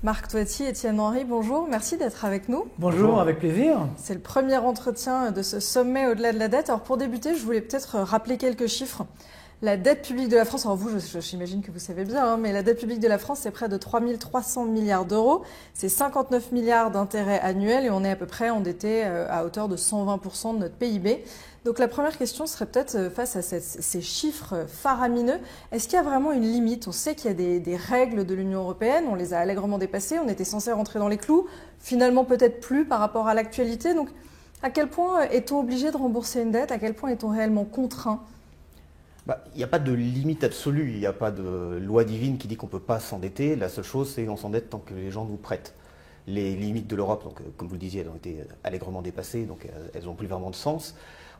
Marc Toiti, Étienne Henry, bonjour, merci d'être avec nous. Bonjour, avec plaisir. C'est le premier entretien de ce sommet au-delà de la dette. Alors pour débuter, je voulais peut-être rappeler quelques chiffres. La dette publique de la France, alors vous, j'imagine que vous savez bien, mais la dette publique de la France, c'est près de 3 300 milliards d'euros. C'est 59 milliards d'intérêts annuels et on est à peu près endetté à hauteur de 120% de notre PIB. Donc la première question serait peut-être face à ces chiffres faramineux, est-ce qu'il y a vraiment une limite? On sait qu'il y a des règles de l'Union européenne, on les a allègrement dépassées, on était censé rentrer dans les clous, finalement peut-être plus par rapport à l'actualité. Donc à quel point est-on obligé de rembourser une dette? À quel point est-on réellement contraint? Il n'y a pas de limite absolue, il n'y a pas de loi divine qui dit qu'on ne peut pas s'endetter. La seule chose, c'est qu'on s'endette tant que les gens nous prêtent. Les limites de l'Europe, donc, comme vous le disiez, elles ont été allègrement dépassées, donc elles n'ont plus vraiment de sens.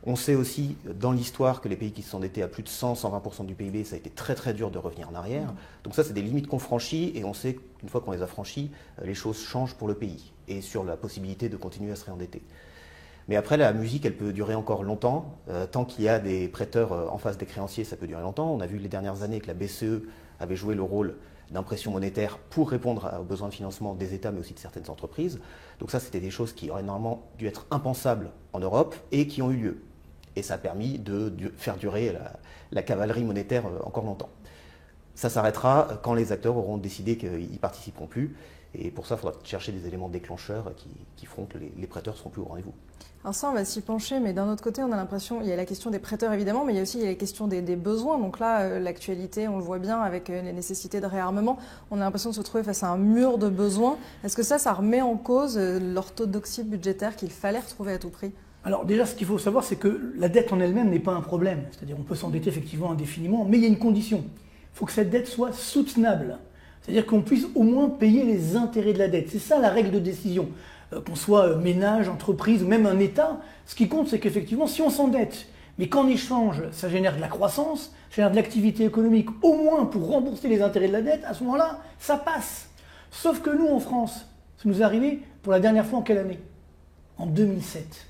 On sait aussi dans l'histoire que les pays qui se sont endettés à plus de 100-120% du PIB, ça a été très très dur de revenir en arrière. Donc ça, c'est des limites qu'on franchit et on sait qu'une fois qu'on les a franchies, les choses changent pour le pays et sur la possibilité de continuer à se réendetter. Mais après, la musique, elle peut durer encore longtemps. Tant qu'il y a des prêteurs en face des créanciers, ça peut durer longtemps. On a vu les dernières années que la BCE avait joué le rôle d'impression monétaire pour répondre aux besoins de financement des États, mais aussi de certaines entreprises. Donc ça, c'était des choses qui auraient normalement dû être impensables en Europe et qui ont eu lieu. Et ça a permis de faire durer la cavalerie monétaire encore longtemps. Ça s'arrêtera quand les acteurs auront décidé qu'ils n'y participeront plus. Et pour ça, il faudra chercher des éléments déclencheurs qui feront que les prêteurs seront plus au rendez-vous. Alors ça, on va s'y pencher, mais d'un autre côté, on a l'impression, il y a la question des prêteurs évidemment, mais il y a aussi la question des besoins. Donc là, l'actualité, on le voit bien avec les nécessités de réarmement, on a l'impression de se trouver face à un mur de besoins. Est-ce que ça remet en cause l'orthodoxie budgétaire qu'il fallait retrouver à tout prix? Alors déjà, ce qu'il faut savoir, c'est que la dette en elle-même n'est pas un problème. C'est-à-dire on peut s'endetter effectivement indéfiniment, mais il y a une condition. Il faut que cette dette soit soutenable. C'est-à-dire qu'on puisse au moins payer les intérêts de la dette. C'est ça la règle de décision. Qu'on soit ménage, entreprise ou même un État, ce qui compte, c'est qu'effectivement, si on s'endette, mais qu'en échange, ça génère de la croissance, ça génère de l'activité économique, au moins pour rembourser les intérêts de la dette, à ce moment-là, ça passe. Sauf que nous, en France, ça nous est arrivé pour la dernière fois en quelle année? En 2007.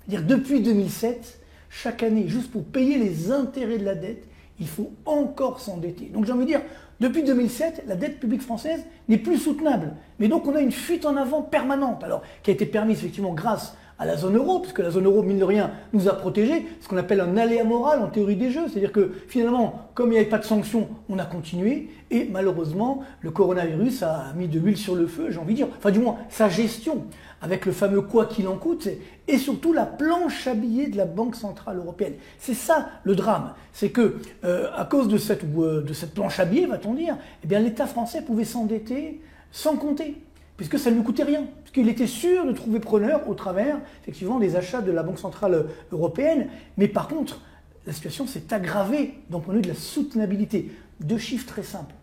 C'est-à-dire depuis 2007, chaque année, juste pour payer les intérêts de la dette, il faut encore s'endetter. Donc j'ai envie de dire, depuis 2007, la dette publique française n'est plus soutenable. Mais donc on a une fuite en avant permanente, alors qui a été permise effectivement grâce à la zone euro, puisque la zone euro, mine de rien, nous a protégés, ce qu'on appelle un aléa moral en théorie des jeux. C'est-à-dire que finalement, comme il n'y avait pas de sanctions, on a continué. Et malheureusement, le coronavirus a mis de l'huile sur le feu, j'ai envie de dire. Enfin du moins, sa gestion, avec le fameux quoi qu'il en coûte, et surtout la planche à billets de la Banque Centrale Européenne. C'est ça le drame. C'est que, à cause de cette planche à billets, va-t-on dire, eh bien l'État français pouvait s'endetter sans compter, puisque ça ne lui coûtait rien, puisqu'il était sûr de trouver preneur au travers, effectivement, des achats de la Banque Centrale Européenne. Mais par contre, la situation s'est aggravée d'un point de vue de la soutenabilité. Deux chiffres très simples.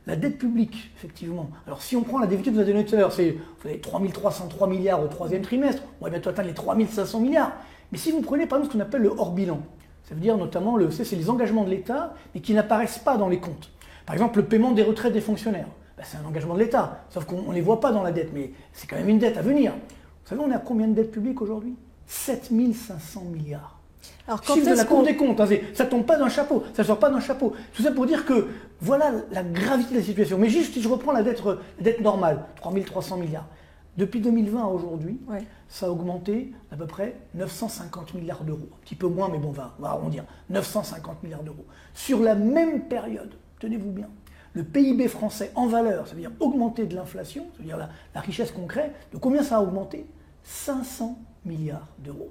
La dette publique, effectivement. Alors si on prend la déficit que vous avez donné tout à l'heure, c'est 3 303 milliards au troisième trimestre, on va bientôt atteindre les 3 500 milliards. Mais si vous prenez par exemple ce qu'on appelle le hors-bilan, ça veut dire notamment, c'est les engagements de l'État, mais qui n'apparaissent pas dans les comptes. Par exemple, le paiement des retraites des fonctionnaires. C'est un engagement de l'État, sauf qu'on ne les voit pas dans la dette, mais c'est quand même une dette à venir. Vous savez, on est à combien de dettes publiques aujourd'hui? 7 500 milliards. Alors, quand chiffre de la Cour des comptes, hein, ça ne tombe pas d'un chapeau, ça ne sort pas d'un chapeau. Tout ça pour dire que voilà la gravité de la situation. Mais juste si je reprends la dette normale, 3 300 milliards. Depuis 2020 à aujourd'hui, ça a augmenté d'à peu près 950 milliards d'euros. Un petit peu moins, mais bon, on va arrondir. 950 milliards d'euros. Sur la même période, tenez-vous bien, le PIB français en valeur, ça veut dire augmenter de l'inflation, ça veut dire la richesse qu'on crée, de combien ça a augmenté? 500 milliards d'euros.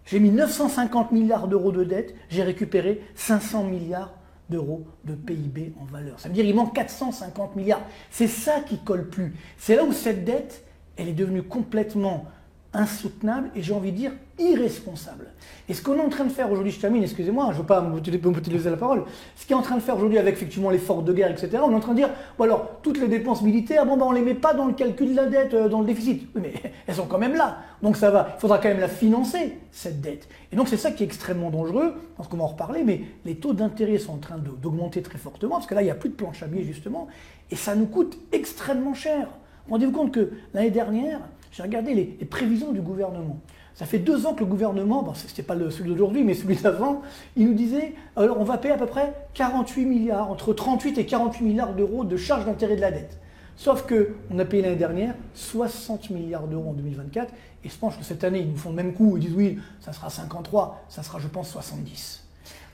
J'ai mis 950 milliards d'euros de dette, j'ai récupéré 500 milliards d'euros de PIB en valeur. Ça veut dire qu'il manque 450 milliards. C'est ça qui colle plus. C'est là où cette dette, elle est devenue complètement insoutenable et j'ai envie de dire irresponsable. Et ce qu'on est en train de faire aujourd'hui, je termine, excusez-moi, je ne veux pas m'utiliser la parole, ce qu'on est en train de faire aujourd'hui avec effectivement l'effort de guerre, etc., on est en train de dire, bon alors, toutes les dépenses militaires, on ne les met pas dans le calcul de la dette, dans le déficit. Oui, mais elles sont quand même là, donc ça va, il faudra quand même la financer, cette dette. Et donc c'est ça qui est extrêmement dangereux, je pense qu'on va en reparler, mais les taux d'intérêt sont en train d'augmenter très fortement, parce que là, il n'y a plus de planche à billets, justement, et ça nous coûte extrêmement cher. Rendez-vous compte que l'année dernière, j'ai regardé les prévisions du gouvernement. Ça fait 2 ans que le gouvernement, bon, ce n'était pas celui d'aujourd'hui, mais celui d'avant, il nous disait, alors on va payer à peu près 48 milliards, entre 38 et 48 milliards d'euros de charges d'intérêt de la dette. Sauf qu'on a payé l'année dernière 60 milliards d'euros en 2024, et je pense que cette année, ils nous font le même coup, ils disent oui, ça sera 53, ça sera je pense 70.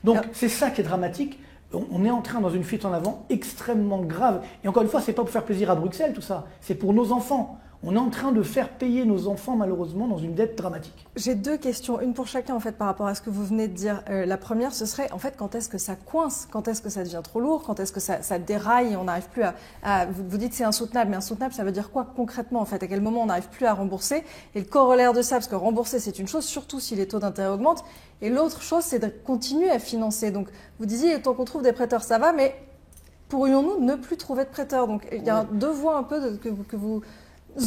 Donc c'est ça qui est dramatique. On est en train dans une fuite en avant extrêmement grave. Et encore une fois, c'est pas pour faire plaisir à Bruxelles tout ça, c'est pour nos enfants. On est en train de faire payer nos enfants malheureusement dans une dette dramatique. J'ai deux questions, une pour chacun en fait par rapport à ce que vous venez de dire. La première, ce serait en fait quand est-ce que ça coince, quand est-ce que ça devient trop lourd, quand est-ce que ça déraille et on n'arrive plus vous dites c'est insoutenable, mais insoutenable ça veut dire quoi concrètement en fait? À quel moment on n'arrive plus à rembourser? Et le corollaire de ça, parce que rembourser c'est une chose, surtout si les taux d'intérêt augmentent, et l'autre chose c'est de continuer à financer. Donc vous disiez tant qu'on trouve des prêteurs ça va, mais pourrions-nous ne plus trouver de prêteurs? Donc il y a deux voies un peu que vous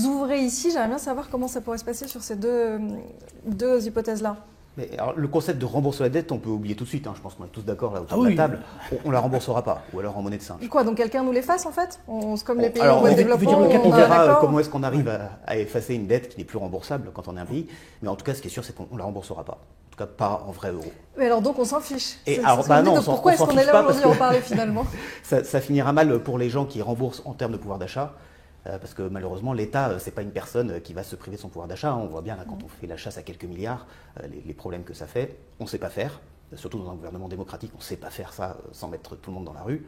ouvrez ici. J'aimerais bien savoir comment ça pourrait se passer sur ces deux hypothèses-là. Mais alors, le concept de rembourser la dette, on peut oublier tout de suite. Je pense qu'on est tous d'accord là autour de la table. On ne la remboursera pas, ou alors en monnaie de singe. Quoi, donc quelqu'un nous l'efface en fait? Comme les pays en voie de développement, on verra comment est-ce qu'on arrive à effacer une dette qui n'est plus remboursable quand on est un pays. Mais en tout cas, ce qui est sûr, c'est qu'on ne la remboursera pas. En tout cas, pas en vrai euro. Mais alors donc on s'en fiche. Et alors, non, pourquoi est-ce qu'on est là aujourd'hui à en parler finalement? Ça finira mal pour les gens qui remboursent en termes de pouvoir d'achat. Parce que malheureusement, l'État, c'est pas une personne qui va se priver de son pouvoir d'achat. On voit bien là, quand on fait la chasse à quelques milliards, les problèmes que ça fait. On ne sait pas faire, surtout dans un gouvernement démocratique, on ne sait pas faire ça sans mettre tout le monde dans la rue.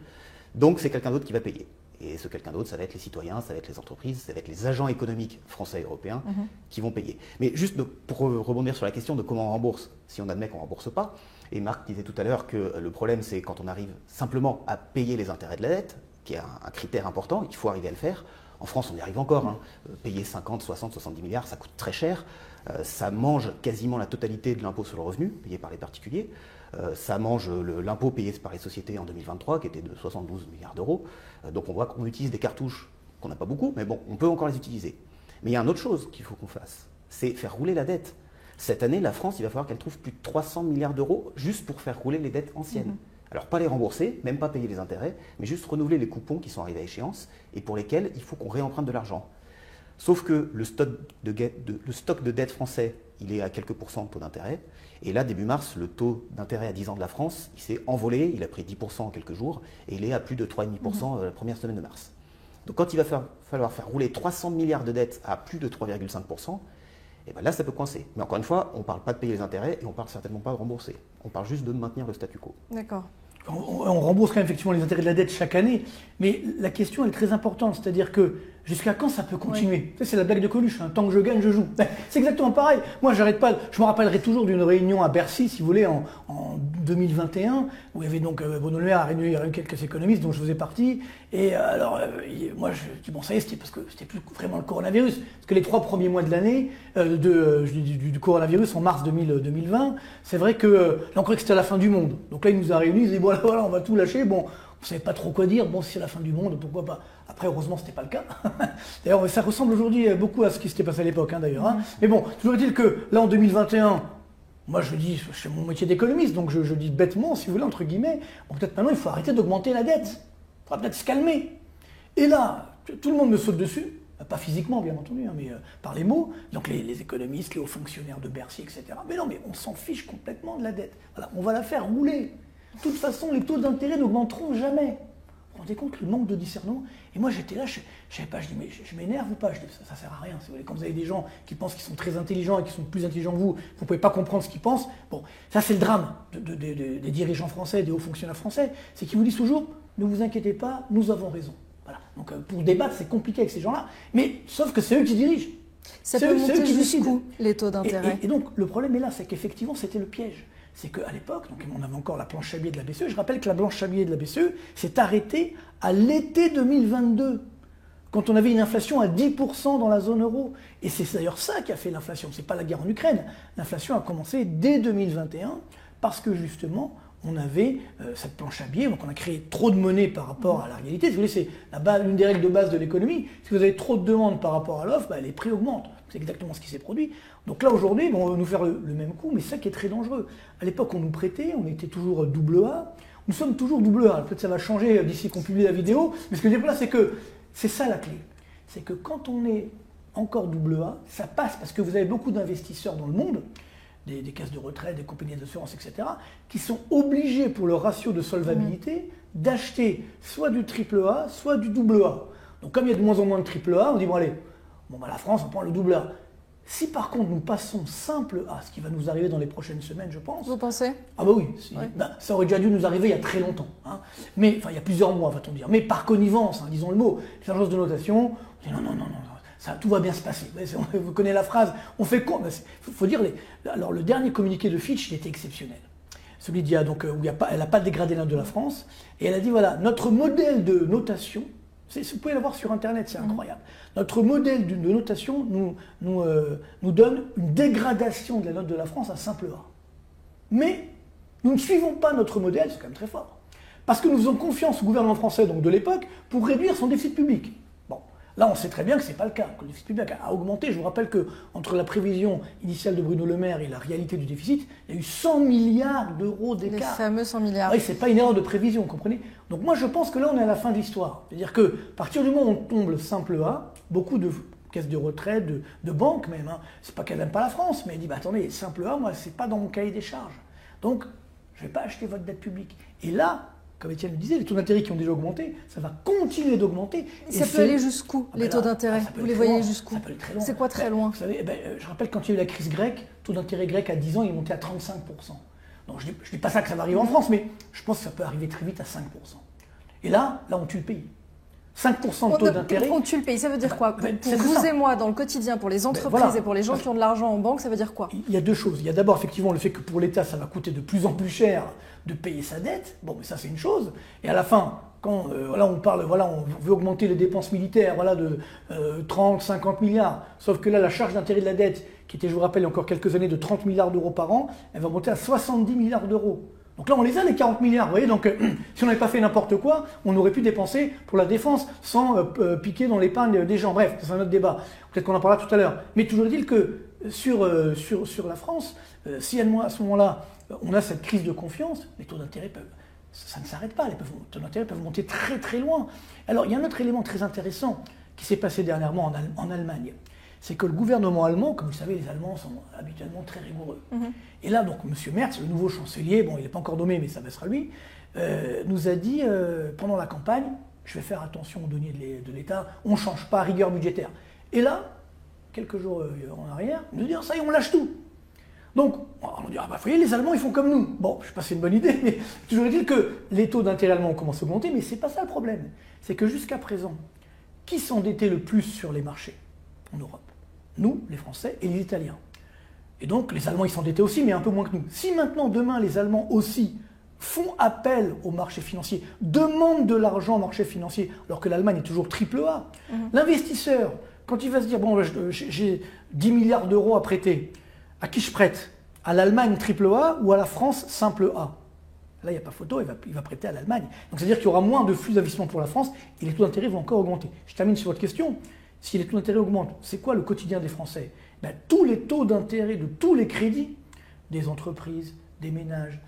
Donc c'est quelqu'un d'autre qui va payer. Et ce quelqu'un d'autre, ça va être les citoyens, ça va être les entreprises, ça va être les agents économiques français et européens qui vont payer. Mais juste pour rebondir sur la question de comment on rembourse, si on admet qu'on ne rembourse pas, et Marc disait tout à l'heure que le problème c'est quand on arrive simplement à payer les intérêts de la dette, qui est un critère important, il faut arriver à le faire. En France, on y arrive encore. Payer 50, 60, 70 milliards, ça coûte très cher. Ça mange quasiment la totalité de l'impôt sur le revenu payé par les particuliers. Ça mange l'impôt payé par les sociétés en 2023, qui était de 72 milliards d'euros. Donc on voit qu'on utilise des cartouches qu'on n'a pas beaucoup, mais bon, on peut encore les utiliser. Mais il y a une autre chose qu'il faut qu'on fasse, c'est faire rouler la dette. Cette année, la France, il va falloir qu'elle trouve plus de 300 milliards d'euros juste pour faire rouler les dettes anciennes. Alors pas les rembourser, même pas payer les intérêts, mais juste renouveler les coupons qui sont arrivés à échéance et pour lesquels il faut qu'on réemprunte de l'argent. Sauf que le stock de dette français, il est à quelques pourcents de taux d'intérêt. Et là, début mars, le taux d'intérêt à 10 ans de la France, il s'est envolé, il a pris 10% en quelques jours et il est à plus de 3,5% la première semaine de mars. Donc quand il va falloir faire rouler 300 milliards de dettes à plus de 3,5%, et bien là, ça peut coincer. Mais encore une fois, on ne parle pas de payer les intérêts et on ne parle certainement pas de rembourser. On parle juste de maintenir le statu quo. D'accord. On rembourse quand même effectivement les intérêts de la dette chaque année, mais la question elle est très importante, c'est-à-dire que jusqu'à quand ça peut continuer? C'est la blague de Coluche, tant que je gagne, je joue. C'est exactement pareil. Moi, j'arrête pas. Je me rappellerai toujours d'une réunion à Bercy, si vous voulez, en 2021, où il y avait donc Bruno Le Maire a réuni quelques économistes dont je faisais partie. Et alors, moi, je dis bon, ça y est, c'était parce que c'était plus vraiment le coronavirus, parce que les 3 premiers mois de l'année du coronavirus en mars 2020, c'est vrai que là, on croyait que c'était la fin du monde. Donc là, il nous a réunis, il dit bon, voilà, on va tout lâcher. Bon, on ne savait pas trop quoi dire. Bon, si c'est la fin du monde, pourquoi pas? Après, heureusement, ce n'était pas le cas. D'ailleurs, ça ressemble aujourd'hui beaucoup à ce qui s'était passé à l'époque, d'ailleurs. Mais bon, toujours est-il que là, en 2021, moi, je dis, je fais mon métier d'économiste, donc je dis bêtement, si vous voulez, entre guillemets, bon, peut-être maintenant, il faut arrêter d'augmenter la dette. Il faudra peut-être se calmer. Et là, tout le monde me saute dessus. Pas physiquement, bien entendu, mais par les mots. Donc les économistes, les hauts fonctionnaires de Bercy, etc. Mais non, mais on s'en fiche complètement de la dette. Voilà, on va la faire rouler. De toute façon, les taux d'intérêt n'augmenteront jamais. Vous vous rendez compte, le manque de discernement? Et moi, j'étais là, je savais pas, je dis, mais je m'énerve ou pas? Je dis, ça sert à rien. Si vous voulez, quand vous avez des gens qui pensent qu'ils sont très intelligents et qui sont plus intelligents que vous ne pouvez pas comprendre ce qu'ils pensent. Bon, ça, c'est le drame des dirigeants français, des hauts fonctionnaires français. C'est qu'ils vous disent toujours, ne vous inquiétez pas, nous avons raison. Voilà. Donc, pour débattre, c'est compliqué avec ces gens-là. Mais, sauf que c'est eux qui dirigent. Ça peut monter jusqu'où, les taux d'intérêt? Et donc, le problème est là, c'est qu'effectivement, c'était le piège. C'est qu'à l'époque, donc on avait encore la planche Chabier de la BCE, je rappelle que la planche Chabier de la BCE s'est arrêtée à l'été 2022, quand on avait une inflation à 10% dans la zone euro. Et c'est d'ailleurs ça qui a fait l'inflation, c'est pas la guerre en Ukraine. L'inflation a commencé dès 2021, parce que justement, on avait cette planche à billets, donc on a créé trop de monnaie par rapport à la réalité. Si vous voulez, c'est l'une des règles de base de l'économie. Si vous avez trop de demandes par rapport à l'offre, les prix augmentent. C'est exactement ce qui s'est produit. Donc là, aujourd'hui, on va nous faire le même coup, mais c'est ça qui est très dangereux. À l'époque, on nous prêtait, on était toujours double A. Nous sommes toujours double A. Peut-être ça va changer d'ici qu'on publie la vidéo. Mais ce que je dis là, c'est que c'est ça la clé. C'est que quand on est encore double A, ça passe parce que vous avez beaucoup d'investisseurs dans le monde, des caisses de retraite, des compagnies d'assurance, etc., qui sont obligés pour leur ratio de solvabilité d'acheter soit du triple A, soit du double A. Donc comme il y a de moins en moins de triple A, on dit bon allez, la France on prend le double A. Si par contre nous passons simple A, ce qui va nous arriver dans les prochaines semaines, je pense. Vous pensez? Ah bah oui, ça aurait déjà dû nous arriver il y a très longtemps. Hein. Mais, enfin il y a plusieurs mois, va-t-on dire. Mais par connivence, hein, disons le mot, les agences de notation, on dit non, ça, tout va bien se passer. Vous connaissez la phrase, on fait quoi? Il faut dire, alors le dernier communiqué de Fitch, il était exceptionnel. Celui d'il y a donc, où elle n'a pas dégradé l'un de la France, et elle a dit voilà, notre modèle de notation, vous pouvez l'avoir sur Internet, c'est incroyable. Notre modèle de notation nous donne une dégradation de la note de la France à simple A. Mais nous ne suivons pas notre modèle, c'est quand même très fort. Parce que nous faisons confiance au gouvernement français donc de l'époque pour réduire son déficit public. Bon, là on sait très bien que ce n'est pas le cas, que le déficit public a augmenté. Je vous rappelle qu'entre la prévision initiale de Bruno Le Maire et la réalité du déficit, il y a eu 100 milliards d'euros d'écart. Les fameux 100 milliards. Oui, ce n'est pas une erreur de prévision, vous comprenez? Donc moi je pense que là on est à la fin de l'histoire. C'est-à-dire que à partir du moment où on tombe simple A, beaucoup de caisses de retraite, de banques même, hein, c'est pas qu'elles n'aiment pas la France, mais elles disent bah, attendez, simple A, moi c'est pas dans mon cahier des charges. Donc je ne vais pas acheter votre dette publique. Et là, comme Étienne le disait, les taux d'intérêt qui ont déjà augmenté, ça va continuer d'augmenter. Ça peut aller jusqu'où, les taux d'intérêt? Vous les voyez jusqu'où? C'est quoi très loin? Vous savez, je rappelle quand il y a eu la crise grecque, le taux d'intérêt grec à 10 ans, il est monté à 35%. Donc je ne dis pas ça que ça va arriver en France, mais je pense que ça peut arriver très vite à 5%. Et là on tue le pays. 5% de taux d'intérêt. On tue le pays, ça veut dire quoi? Pour vous et moi, dans le quotidien, pour les entreprises et pour les gens qui ont de l'argent en banque, ça veut dire quoi? Il y a deux choses. Il y a d'abord effectivement le fait que pour l'État, ça va coûter de plus en plus cher de payer sa dette. Bon, mais ça c'est une chose. Et à la fin, quand on veut augmenter les dépenses militaires de 30, 50 milliards, sauf que là, la charge d'intérêt de la dette, qui était, je vous rappelle, il y a encore quelques années de 30 milliards d'euros par an, elle va monter à 70 milliards d'euros. Donc là, on les a, les 40 milliards, vous voyez, donc si on n'avait pas fait n'importe quoi, on aurait pu dépenser pour la défense sans piquer dans l'épargne des gens. Bref, c'est un autre débat. Peut-être qu'on en parlera tout à l'heure. Mais toujours est-il que sur la France, si à ce moment-là, on a cette crise de confiance, les taux d'intérêt ça ne s'arrête pas, les taux d'intérêt peuvent monter très très loin. Alors, il y a un autre élément très intéressant qui s'est passé dernièrement en Allemagne. C'est que le gouvernement allemand, comme vous le savez, les Allemands sont habituellement très rigoureux. Et là, donc, M. Merz, le nouveau chancelier, bon, il n'est pas encore nommé, mais ça sera lui, nous a dit, pendant la campagne, je vais faire attention aux deniers de l'État, on ne change pas, rigueur budgétaire. Et là, quelques jours en arrière, il nous dit, ça y est, on lâche tout. Donc, on dit, vous voyez, les Allemands, ils font comme nous. Bon, je ne sais pas si c'est une bonne idée, mais toujours est-il que les taux d'intérêt allemands commencent à augmenter, mais ce n'est pas ça le problème. C'est que jusqu'à présent, qui s'endettait le plus sur les marchés en Europe? Nous, les Français, et les Italiens. Et donc, les Allemands, ils s'endettaient aussi, mais un peu moins que nous. Si maintenant, demain, les Allemands aussi font appel au marché financier, demandent de l'argent au marché financier, alors que l'Allemagne est toujours triple A, l'investisseur, quand il va se dire, bon, j'ai 10 milliards d'euros à prêter, à qui je prête? À l'Allemagne triple A ou à la France simple A? Là, il n'y a pas photo, il va prêter à l'Allemagne. Donc, c'est-à-dire qu'il y aura moins de flux d'investissement pour la France et les taux d'intérêt vont encore augmenter. Je termine sur votre question. Si les taux d'intérêt augmentent, c'est quoi le quotidien des Français? Tous les taux d'intérêt de tous les crédits, des entreprises, des ménages,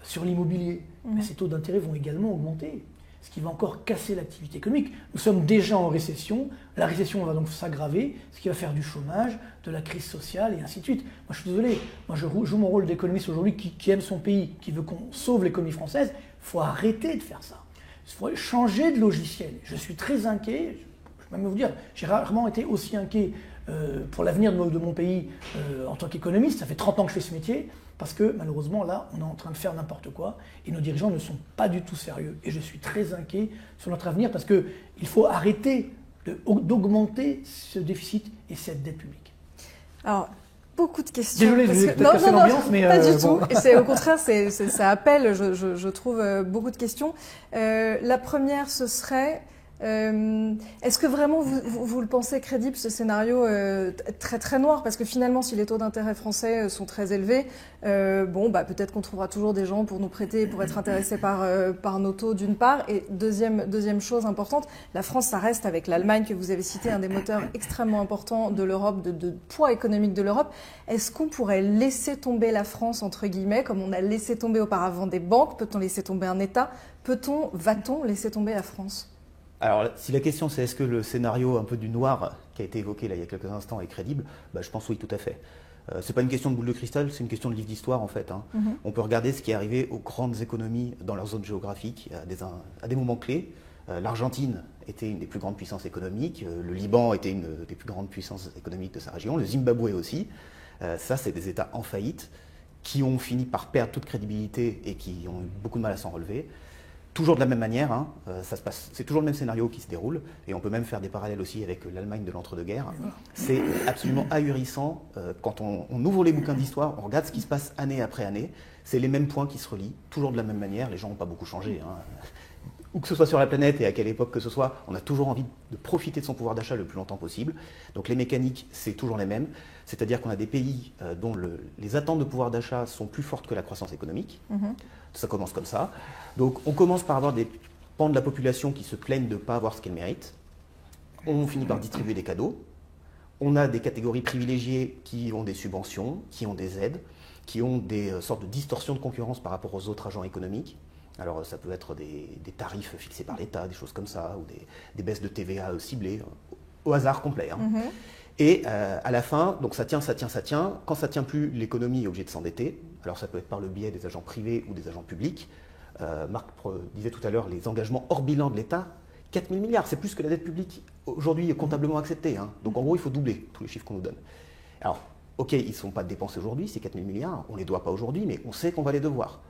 sur l'immobilier, ces taux d'intérêt vont également augmenter, ce qui va encore casser l'activité économique. Nous sommes déjà en récession, la récession va donc s'aggraver, ce qui va faire du chômage, de la crise sociale et ainsi de suite. Moi je suis désolé, moi je joue mon rôle d'économiste aujourd'hui qui aime son pays, qui veut qu'on sauve l'économie française. Il faut arrêter de faire ça. Il faut changer de logiciel. Je suis très inquiet. Je vais même vous dire, j'ai rarement été aussi inquiet pour l'avenir de mon pays en tant qu'économiste. Ça fait 30 ans que je fais ce métier, parce que malheureusement, là, on est en train de faire n'importe quoi, et nos dirigeants ne sont pas du tout sérieux. Et je suis très inquiet sur notre avenir, parce qu'il faut arrêter d'augmenter ce déficit et cette dette publique. Alors, beaucoup de questions. Désolé, je vous ai peut-être cassé l'ambiance, mais... pas du tout. Et au contraire, ça appelle, je trouve, beaucoup de questions. La première, ce serait... est-ce que vraiment vous le pensez crédible, ce scénario très très noir? Parce que finalement, si les taux d'intérêt français sont très élevés, peut-être qu'on trouvera toujours des gens pour nous prêter, pour être intéressés par nos taux d'une part. Et deuxième chose importante, la France, ça reste avec l'Allemagne que vous avez cité, un des moteurs extrêmement importants de l'Europe, de poids économique de l'Europe. Est-ce qu'on pourrait laisser tomber la France, entre guillemets, comme on a laissé tomber auparavant des banques? Peut-on laisser tomber un État? Va-t-on laisser tomber la France? Alors, si la question c'est est-ce que le scénario un peu du noir qui a été évoqué là il y a quelques instants est crédible, je pense oui, tout à fait. C'est pas une question de boule de cristal, c'est une question de livre d'histoire en fait. On peut regarder ce qui est arrivé aux grandes économies dans leur zone géographique à des moments clés. L'Argentine était une des plus grandes puissances économiques, le Liban était une des plus grandes puissances économiques de sa région, le Zimbabwe aussi. Ça, c'est des États en faillite qui ont fini par perdre toute crédibilité et qui ont eu beaucoup de mal à s'en relever. Toujours de la même manière, hein, c'est toujours le même scénario qui se déroule, et on peut même faire des parallèles aussi avec l'Allemagne de l'entre-deux-guerres. C'est absolument ahurissant. Quand on ouvre les bouquins d'histoire, on regarde ce qui se passe année après année, c'est les mêmes points qui se relient, toujours de la même manière, les gens n'ont pas beaucoup changé. Hein. Où que ce soit sur la planète et à quelle époque que ce soit, on a toujours envie de profiter de son pouvoir d'achat le plus longtemps possible. Donc les mécaniques, c'est toujours les mêmes. C'est-à-dire qu'on a des pays dont les attentes de pouvoir d'achat sont plus fortes que la croissance économique. Ça commence comme ça. Donc on commence par avoir des pans de la population qui se plaignent de ne pas avoir ce qu'elles méritent. On finit par distribuer des cadeaux. On a des catégories privilégiées qui ont des subventions, qui ont des aides, qui ont des sortes de distorsions de concurrence par rapport aux autres agents économiques. Alors ça peut être des tarifs fixés par l'État, des choses comme ça, ou des baisses de TVA ciblées, au hasard complet. Hein. Et à la fin, donc ça tient. Quand ça ne tient plus, l'économie est obligée de s'endetter. Alors ça peut être par le biais des agents privés ou des agents publics. Marc disait tout à l'heure, les engagements hors bilan de l'État, 4 000 milliards, c'est plus que la dette publique aujourd'hui comptablement acceptée. Hein. Donc en gros, il faut doubler tous les chiffres qu'on nous donne. Alors, ok, ils ne sont pas dépensés aujourd'hui, ces 4 000 milliards, on ne les doit pas aujourd'hui, mais on sait qu'on va les devoir.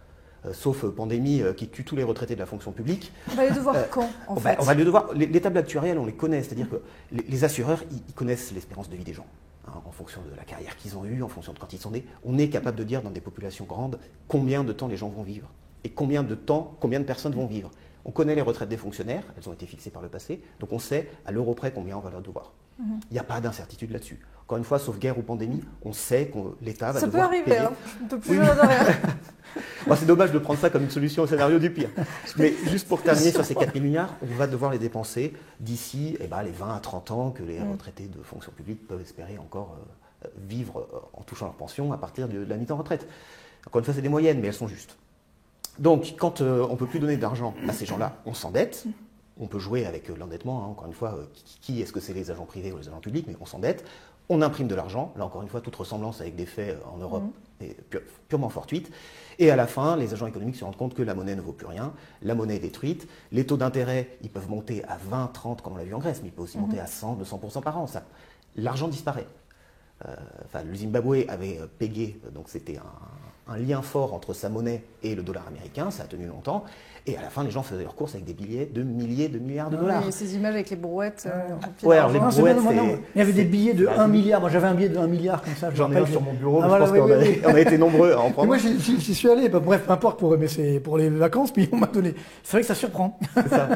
Sauf pandémie qui tue tous les retraités de la fonction publique. On va les devoir quand, en fait? On va les devoir. Les tables actuarielles, on les connaît. C'est-à-dire que les assureurs, ils connaissent l'espérance de vie des gens. Hein, en fonction de la carrière qu'ils ont eue, en fonction de quand ils sont nés. On est capable de dire dans des populations grandes combien de temps les gens vont vivre. Et combien de personnes vont vivre. On connaît les retraites des fonctionnaires, elles ont été fixées par le passé. Donc on sait à l'euro près combien on va leur devoir. Il n'y a pas d'incertitude là-dessus. Encore une fois, sauf guerre ou pandémie, on sait que l'État va devoir payer. Ça peut arriver, hein. On ne peut plus rien de rien. Bon, c'est dommage de prendre ça comme une solution au scénario du pire. Mais juste pour terminer sur ces 4 000 milliards, on va devoir les dépenser d'ici les 20 à 30 ans que les retraités de fonction publique peuvent espérer encore vivre en touchant leur pension à partir de la mise en retraite. Encore une fois, c'est des moyennes, mais elles sont justes. Donc, quand on ne peut plus donner d'argent à ces gens-là, on s'endette. On peut jouer avec l'endettement, hein. Encore une fois, qui est-ce que c'est les agents privés ou les agents publics, mais on s'endette. On imprime de l'argent, là encore une fois, toute ressemblance avec des faits en Europe est purement fortuite. Et à la fin, les agents économiques se rendent compte que la monnaie ne vaut plus rien, la monnaie est détruite, les taux d'intérêt, ils peuvent monter à 20, 30, comme on l'a vu en Grèce, mais ils peuvent aussi monter à 100, 200% par an. L'argent disparaît. Le Zimbabwe avait pégé, donc c'était un lien fort entre sa monnaie et le dollar américain, ça a tenu longtemps, et à la fin les gens faisaient leurs courses avec des billets de milliers de milliards de dollars. Oui, ces images avec les brouettes. Ouais, alors les brouettes, il y avait des billets de 1 milliard, moi j'avais un billet de 1 milliard comme ça. J'en ai un sur mon bureau, je pense qu'on a été nombreux à en prendre. Moi j'y suis allé, bref, peu importe mais c'est pour les vacances, puis on m'a donné. C'est vrai que ça surprend. C'est ça.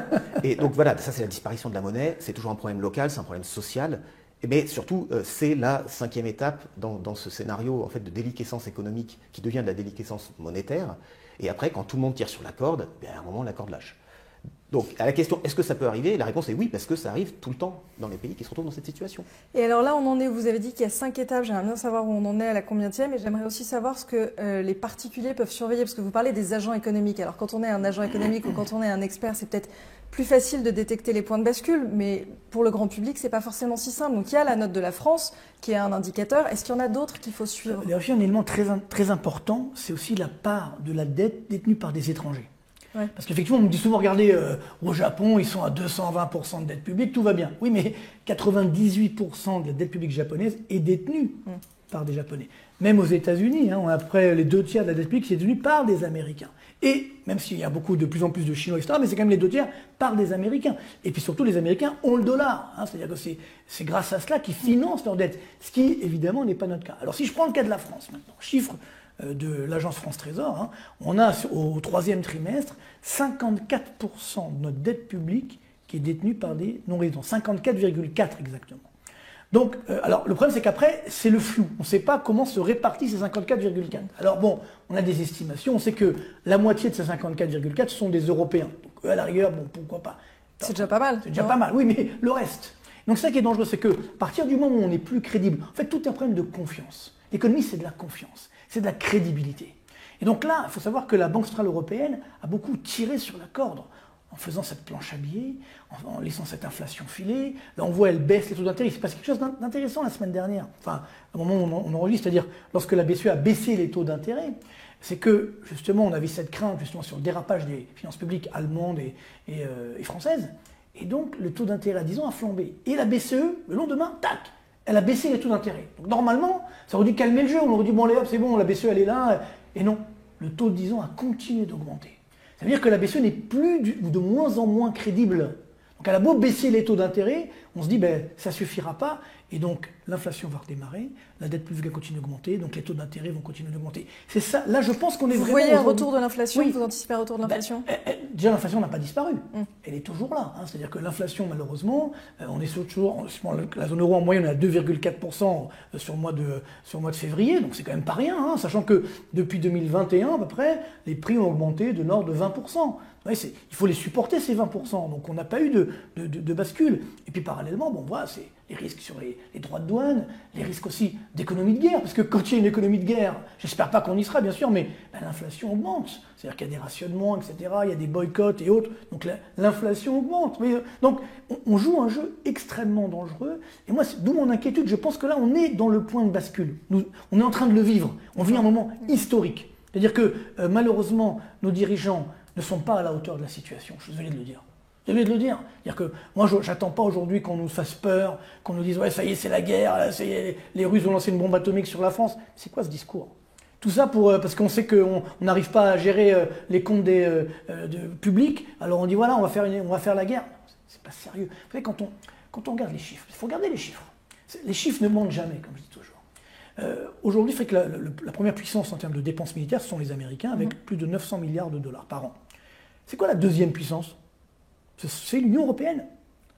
Et donc voilà, ça c'est la disparition de la monnaie, c'est toujours un problème local, c'est un problème social. Mais surtout, c'est la 5e étape dans ce scénario en fait, de déliquescence économique qui devient de la déliquescence monétaire. Et après, quand tout le monde tire sur la corde, à un moment, la corde lâche. Donc, à la question, est-ce que ça peut arriver? La réponse est oui, parce que ça arrive tout le temps dans les pays qui se retrouvent dans cette situation. Et alors là, on en est, vous avez dit qu'il y a 5 étapes, j'aimerais bien savoir où on en est à la combienième, et j'aimerais aussi savoir ce que les particuliers peuvent surveiller, parce que vous parlez des agents économiques. Alors quand on est un agent économique ou quand on est un expert, c'est peut-être plus facile de détecter les points de bascule, mais pour le grand public, c'est pas forcément si simple. Donc il y a la note de la France, qui est un indicateur. Est-ce qu'il y en a d'autres qu'il faut suivre? Il y a aussi un élément très important, c'est aussi la part de la dette détenue par des étrangers. Ouais. Parce qu'effectivement, on me dit souvent, regardez, au Japon, ils sont à 220% de dette publique, tout va bien. Oui, mais 98% de la dette publique japonaise est détenue par des Japonais. Même aux États-Unis, on a à peu près les 2 tiers de la dette publique qui est détenue par des Américains. Et même s'il y a de plus en plus de Chinois, etc., mais c'est quand même les 2 tiers par des Américains. Et puis surtout, les Américains ont le dollar. C'est-à-dire que c'est grâce à cela qu'ils financent leur dette, ce qui, évidemment, n'est pas notre cas. Alors si je prends le cas de la France maintenant, chiffre de l'agence France Trésor, on a au 3e trimestre 54% de notre dette publique qui est détenue par des non-résidents, 54,4 exactement. Donc, alors le problème c'est qu'après c'est le flou, on ne sait pas comment se répartissent ces 54,4. Alors bon, on a des estimations, on sait que la moitié de ces 54,4 sont des Européens, donc à la rigueur, bon pourquoi pas. C'est déjà pas mal. C'est déjà pas mal, oui, mais le reste. Donc ça qui est dangereux, c'est que à partir du moment où on n'est plus crédible, en fait tout est un problème de confiance. L'économie c'est de la confiance. C'est de la crédibilité. Et donc là, il faut savoir que la Banque centrale européenne a beaucoup tiré sur la corde en faisant cette planche à billets, en laissant cette inflation filer. Là, on voit, elle baisse les taux d'intérêt. Il s'est passé quelque chose d'intéressant la semaine dernière. Enfin, au moment où on enregistre, c'est-à-dire lorsque la BCE a baissé les taux d'intérêt, c'est que justement on avait cette crainte justement sur le dérapage des finances publiques allemandes et françaises, et donc le taux d'intérêt à 10 ans a flambé. Et la BCE, le lendemain, tac, elle a baissé les taux d'intérêt. Donc normalement, ça aurait dû calmer le jeu, on aurait dit bon allez hop, c'est bon, la BCE elle est là, et non, le taux de 10 ans a continué d'augmenter. Ça veut dire que la BCE n'est plus ou de moins en moins crédible. Donc elle a beau baisser les taux d'intérêt, on se dit ça ne suffira pas, et donc l'inflation va redémarrer, la dette publique va continuer d'augmenter, donc les taux d'intérêt vont continuer d'augmenter. C'est ça, là je pense qu'on est Vous vraiment... voyez un retour de l'inflation, Oui. vous anticipez un retour de l'inflation? Déjà l'inflation n'a pas disparu, elle est toujours là. C'est-à-dire que l'inflation malheureusement, on est toujours... La zone euro en moyenne on est à 2,4% sur le mois de février, donc c'est quand même pas rien, sachant que depuis 2021 à peu près, les prix ont augmenté de l'ordre de 20%. Ouais, il faut les supporter ces 20%, donc on n'a pas eu de bascule. Et puis parallèlement, voilà, c'est les risques sur les droits de douane, les risques aussi d'économie de guerre, parce que quand il y a une économie de guerre, j'espère pas qu'on y sera bien sûr, mais l'inflation augmente. C'est-à-dire qu'il y a des rationnements, etc., il y a des boycotts et autres, donc l'inflation augmente. Donc on joue un jeu extrêmement dangereux, et moi, d'où mon inquiétude, je pense que là on est dans le point de bascule. On est en train de le vivre, on vit un moment historique. C'est-à-dire que malheureusement, nos dirigeants ne sont pas à la hauteur de la situation, je suis désolé de le dire. C'est-à-dire que moi, j'attends pas aujourd'hui qu'on nous fasse peur, qu'on nous dise « ouais, ça y est, c'est la guerre, là, ça y est, les Russes ont lancé une bombe atomique sur la France ». C'est quoi ce discours? Tout ça parce qu'on sait qu'on n'arrive pas à gérer les comptes publics, alors on dit « voilà, on va faire la guerre ». C'est pas sérieux. Vous savez, quand on regarde les chiffres, il faut regarder les chiffres. Les chiffres ne mentent jamais, comme je dis toujours. Aujourd'hui, il fait que la première puissance en termes de dépenses militaires, ce sont les Américains, avec plus de 900 milliards de dollars par an. C'est quoi la deuxième puissance? C'est l'Union européenne.